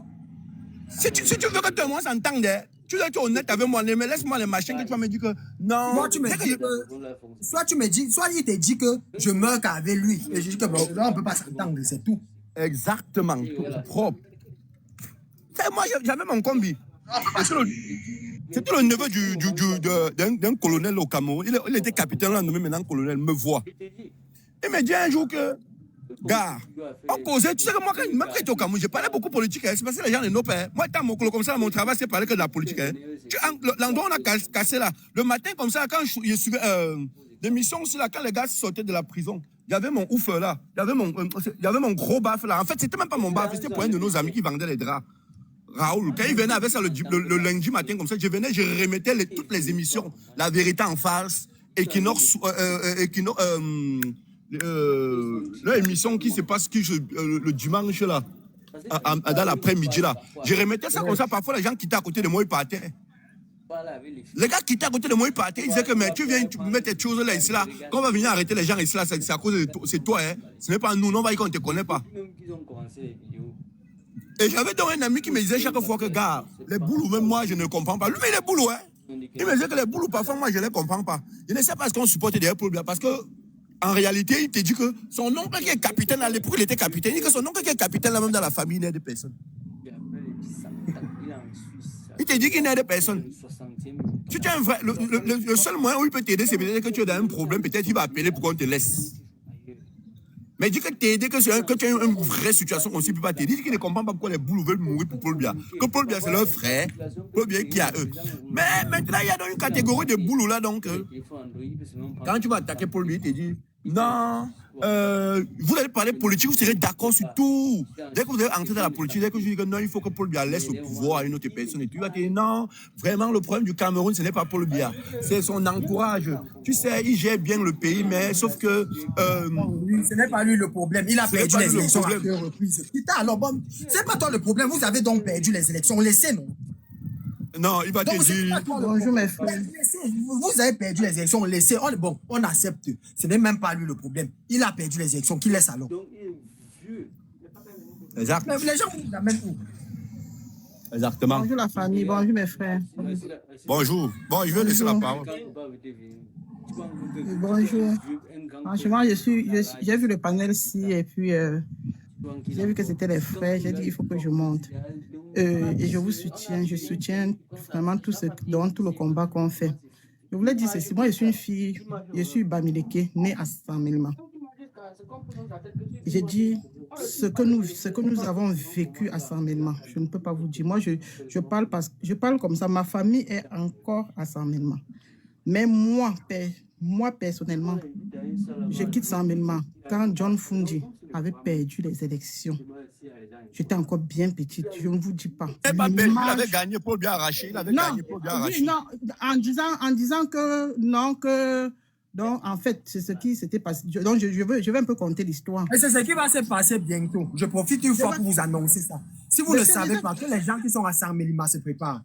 K: Si tu veux que tout le monde s'entende, tu dois être honnête avec moi, mais laisse-moi les machins que tu vas me dire que non.
C: Moi, tu me dis que, soit il te dit que je meurs qu'avec lui, et je dis que bon, là on ne peut pas s'entendre, c'est tout.
K: Exactement, propre. Moi, j'avais mon combi. C'était le neveu d'un colonel au Cameroun. Il était capitaine, là, nommé maintenant colonel, me voit. Il me dit un jour que, gars, on causait, tu sais que moi, même quand j'étais au Cameroun, j'ai parlé beaucoup de politique. C'est parce que les gens ne know pas. Moi, étant mon comme ça, mon travail, c'est parler que de la politique. L'endroit où on a cassé là, le matin comme ça, quand je suivais l'émission aussi là, quand les gars sortaient de la prison, il y avait mon ouf là, il y avait mon gros baf là. En fait, c'était même pas mon baf, c'était pour un de nos amis qui vendait les draps. Raoul, quand il venait avec ça le lundi matin comme ça, je remettais toutes les émissions, La Vérité en face, Equinox, l'émission qui se passe le dimanche là, dans l'après-midi là. Je remettais ça comme ça, parfois les gens quittaient à côté de moi, ils partaient. Les gars quittaient à côté de moi, ils partaient, ils disaient que mais tu viens, tu mets tes choses là, ici là, quand on va venir arrêter les gens ici là, c'est à cause de toi, c'est toi, hein. Ce n'est pas nous, non, on va dire qu'on ne te connaît pas. Et j'avais donc un ami qui me disait chaque fois que, gars, les boulous, même moi, je ne comprends pas. Lui, mais les boulous, hein. Il me disait que les boulous, parfois, moi, je ne les comprends pas. Je ne sais pas ce qu'on supporte derrière Paul Biya, parce que, en réalité, il te dit que son oncle qui est capitaine à l'époque, il était capitaine. Il dit que son oncle qui est capitaine là, même dans la famille, il n'aide personne. Il te dit qu'il n'aide personne. Si tu es un vrai, le seul moyen où il peut t'aider, c'est peut-être que tu es dans un problème, peut-être qu'il va appeler pour qu'on te laisse. Mais il dit que t'aider, que tu as une vraie situation aussi, il ne peut pas t'aider. Il dit qu'il ne comprend pas pourquoi les boules veulent mourir pour Paul Biya. Que Paul Biya, c'est leur frère, Paul Biya qui a eux. Mais maintenant, il y a donc une catégorie de boules là, donc, quand tu vas attaquer Paul Biya, il te dit, non, vous allez parler politique, vous serez d'accord sur tout. Dès que vous allez entrer dans la politique, dès que je dis que non, il faut que Paul Biya laisse le pouvoir à une autre personne, et tu vas te dire, non, vraiment, le problème du Cameroun, ce n'est pas Paul Biya, c'est son entourage. Tu sais, il gère bien le pays, mais sauf que...
C: ce n'est pas lui le problème, il a perdu les élections à 2 reprises. Putain, alors bon, c'est pas toi le problème, vous avez donc perdu les élections, laissez, non?
K: Non, il va te dire...
C: Bonjour mes frères. Vous avez perdu les élections, laissez. On accepte. Ce n'est même pas lui le problème. Il a perdu les élections, qu'il laisse alors.
K: Exact.
C: Mais les gens vous amènent où?
K: Exactement.
L: Bonjour la famille, bonjour mes frères.
K: Bonjour. Bon, je vais laisser la parole.
L: Bonjour. Franchement, j'ai vu le panel-ci et puis j'ai vu que c'était les frères. J'ai dit, il faut que je monte. Et je vous soutiens. Je soutiens vraiment tout le combat qu'on fait. Je voulais dire ceci. Moi, je suis une fille, je suis Bamileke, née à Saint-Milma. J'ai dit ce que nous avons vécu à Saint-Milma. Je ne peux pas vous dire. Moi, je parle comme ça. Ma famille est encore à Saint-Milma. Mais moi, personnellement, je quitte Saint-Milma quand John Fundi avait perdu les élections. J'étais encore bien petite, je ne vous dis pas.
K: Il avait gagné pour bien arracher.
L: Non, en disant que non, que... Donc, en fait, c'est ce qui s'était passé. Donc, je vais un peu conter l'histoire.
C: Et c'est ce qui va se passer bientôt. Je profite une fois pour vous annoncer ça. Si vous ne savez pas, que les gens qui sont à Saint-Milma se préparent.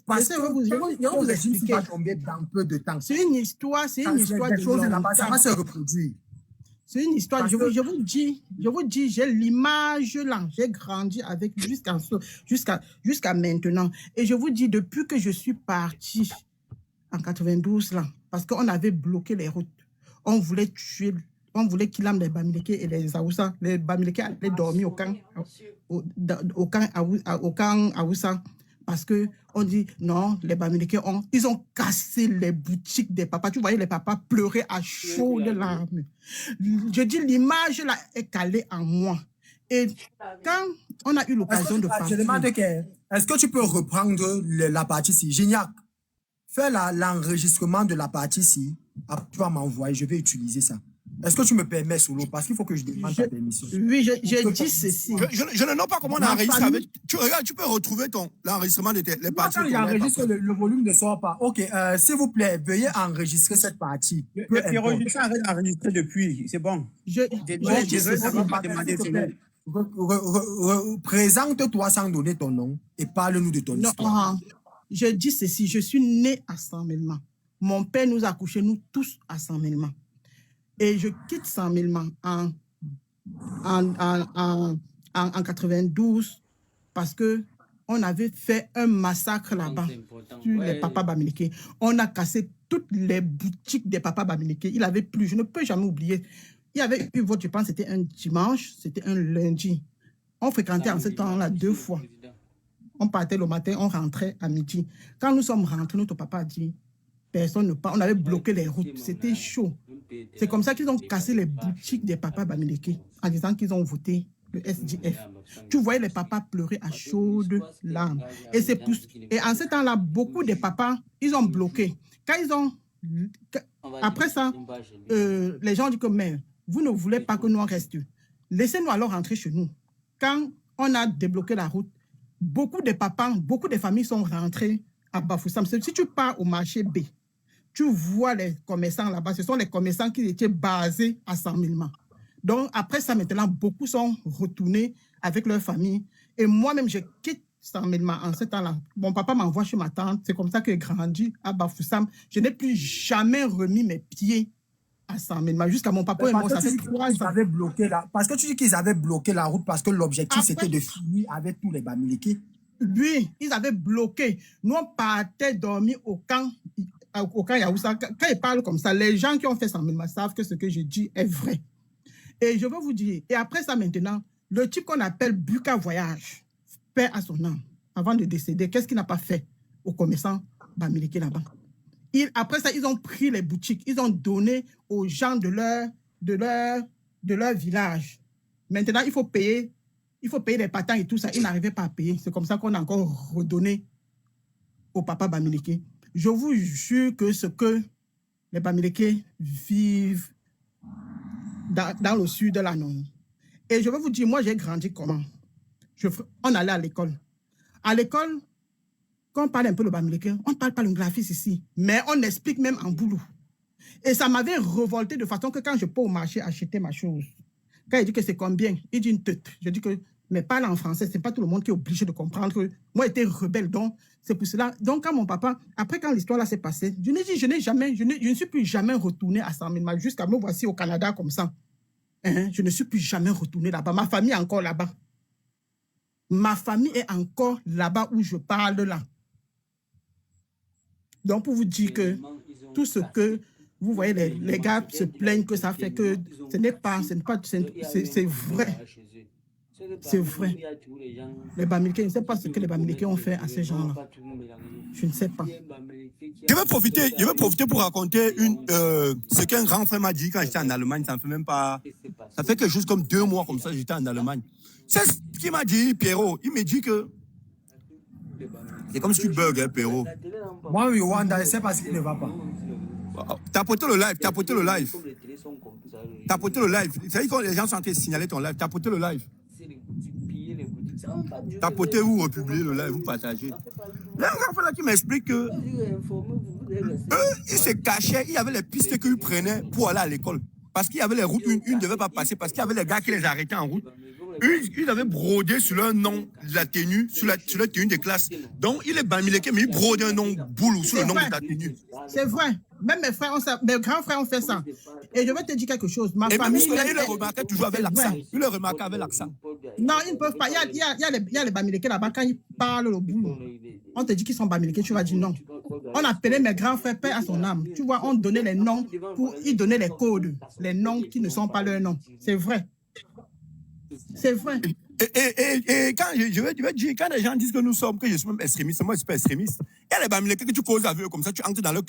C: Parce que je vous expliquer. Va tomber dans peu de temps.
L: C'est une histoire
C: des choses là-bas, ça va se reproduire.
L: C'est une histoire. Je vous dis, j'ai l'image là. J'ai grandi avec jusqu'à maintenant. Et je vous dis, depuis que je suis partie en 92 là, parce qu'on avait bloqué les routes, on voulait qu'il ait les Bamileke et les Aoussa. Les Bamileke allaient dormir au camp Aoussa. Parce qu'on dit, non, les Bamileke ils ont cassé les boutiques des papas. Tu voyais les papas pleurer à chaudes larmes. Je dis, l'image là est calée en moi. Et quand on a eu l'occasion de parler...
C: Je demande est-ce que tu peux reprendre la partie-ci? Gignac, fais l'enregistrement de la partie-ci. Tu vas m'envoyer, je vais utiliser ça. Est-ce que tu me permets, Solo? Parce qu'il faut que je demande ta permission.
L: Oui, je dis ceci.
K: Je ne sais pas comment on enregistre avec... Tu peux retrouver l'enregistrement de les parties.
C: Quand j'enregistre, le volume ne sort pas. Ok, s'il vous plaît, veuillez enregistrer cette partie.
J: Je arrête d'enregistrer depuis, c'est bon.
C: Présente-toi sans donner ton nom et parle-nous de ton histoire.
L: Je dis ceci, je suis née à Saint-Milma. Mon père nous a couchés, nous tous, à Saint-Milma. Et je quitte Saint-Milma en 92 parce qu'on avait fait un massacre là-bas sur les papas Bamileke. On a cassé toutes les boutiques des papas Bamileke. Il avait plus, je ne peux jamais oublier. Il y avait eu vote, je pense, c'était un dimanche, c'était un lundi. On fréquentait en ce temps-là 2 fois. On partait le matin, on rentrait à midi. Quand nous sommes rentrés, notre papa a dit, personne ne parle. On avait bloqué les routes, c'était chaud. C'est comme ça qu'ils ont cassé les boutiques des papas Bamileke en disant qu'ils ont voté le SDF. Tu voyais les papas pleurer à chaudes larmes. Et en ce temps-là, beaucoup de papas, ils ont bloqué. Après ça, les gens disent que, mais vous ne voulez pas que nous en restions. Laissez-nous alors rentrer chez nous. Quand on a débloqué la route, beaucoup de papas, beaucoup de familles sont rentrées à Bafoussam. Si tu pars au marché B, tu vois les commerçants là-bas, ce sont les commerçants qui étaient basés à Saint-Milma. Donc, après ça, maintenant, beaucoup sont retournés avec leur famille. Et moi-même, je quitte Saint-Milma en ce temps-là. Mon papa m'envoie chez ma tante. C'est comme ça que j'ai grandi à Bafoussam. Je n'ai plus jamais remis mes pieds à Saint-Milma. Jusqu'à mon papa et moi, ça fait 3 ans.
C: Parce que tu dis qu'ils avaient bloqué la route parce que l'objectif, c'était de finir avec tous les Bamileke.
L: Oui, ils avaient bloqué. Nous, on partait dormir au camp Yaoussa. Quand ils parlent comme ça, les gens qui ont fait Saint-Milma savent que ce que je dis est vrai. Et je veux vous dire, et après ça maintenant, le type qu'on appelle Buka Voyage, paix à son âme, avant de décéder, qu'est-ce qu'il n'a pas fait aux commerçants Bamileke là-bas? Après ça, ils ont pris les boutiques, ils ont donné aux gens de leur village. Maintenant, il faut payer les patins et tout ça. Ils n'arrivaient pas à payer. C'est comme ça qu'on a encore redonné au papa Bamileke. Je vous jure que ce que les Bamileke vivent dans le sud de la Nord. Et je vais vous dire, moi, j'ai grandi comment? On allait à l'école. À l'école, quand on parle un peu le Bamileke, on ne parle pas le graphiste ici, mais on explique même en boulot. Et ça m'avait révolté de façon que quand je peux au marché acheter ma chose, quand il dit que c'est combien, il dit une tête. Je dis que, mais parle en français, ce n'est pas tout le monde qui est obligé de comprendre. Moi, j'étais rebelle, donc c'est pour cela. Donc, quand mon papa, après quand l'histoire là s'est passée, je ne suis plus jamais retourné à Saint-Milma jusqu'à me voici au Canada comme ça. Je ne suis plus jamais retourné là-bas. Ma famille est encore là-bas. Ma famille est encore là-bas où je parle là. Donc, pour vous dire que tout ce que vous voyez, les gars se plaignent que ça fait que c'est vrai. C'est vrai. Les Bamileke, je ne sais pas ce que les Bamileke ont fait à ces gens-là. Je ne sais pas.
K: Je vais profiter pour raconter ce qu'un grand frère m'a dit quand j'étais en Allemagne. Ça fait quelque chose comme 2 mois comme ça, j'étais en Allemagne. C'est ce qu'il m'a dit, Pierrot. Il me dit que c'est comme si tu bugs, hein, Pierrot.
C: Moi, Rwanda, c'est parce qu'il ne va pas.
K: Tapoter le live. C'est-à-dire quand les gens sont en train de signaler ton live, tapoter le live. Tapoter ou republier le live, vous partagez. Il y a un grand frère là qui m'explique que ils se cachaient, il y avait les pistes qu'ils prenaient pour aller à l'école. Parce qu'il y avait les routes, une ne devait pas passer, parce qu'il y avait les gars qui les arrêtaient en route. Ils avaient brodé sur leur nom la tenue, sur la tenue de classe. Donc, il est Bamileke, mais il brode un nom boule sur le nom de ta tenue.
L: C'est vrai. Même mes grands frères ont fait ça. Et je vais te dire quelque chose. Ma famille.
K: Il le remarquait toujours avec l'accent. Il le remarquait avec l'accent.
L: Non, ils ne peuvent pas. Il y a les Bamileke là-bas, quand ils parlent le boulot, on te dit qu'ils sont Bamileke, tu vas dire non. On appelait mes grands frères père à son âme. Tu vois, on donnait les noms pour y donner les codes. Les noms qui ne sont pas leurs noms. C'est vrai. C'est vrai.
K: Et quand je vais dire, quand les gens disent que nous sommes, que je suis même extrémiste, moi je suis pas extrémiste. Il y a les Bamileke que tu causes avec eux comme ça, tu entres dans leur cœur.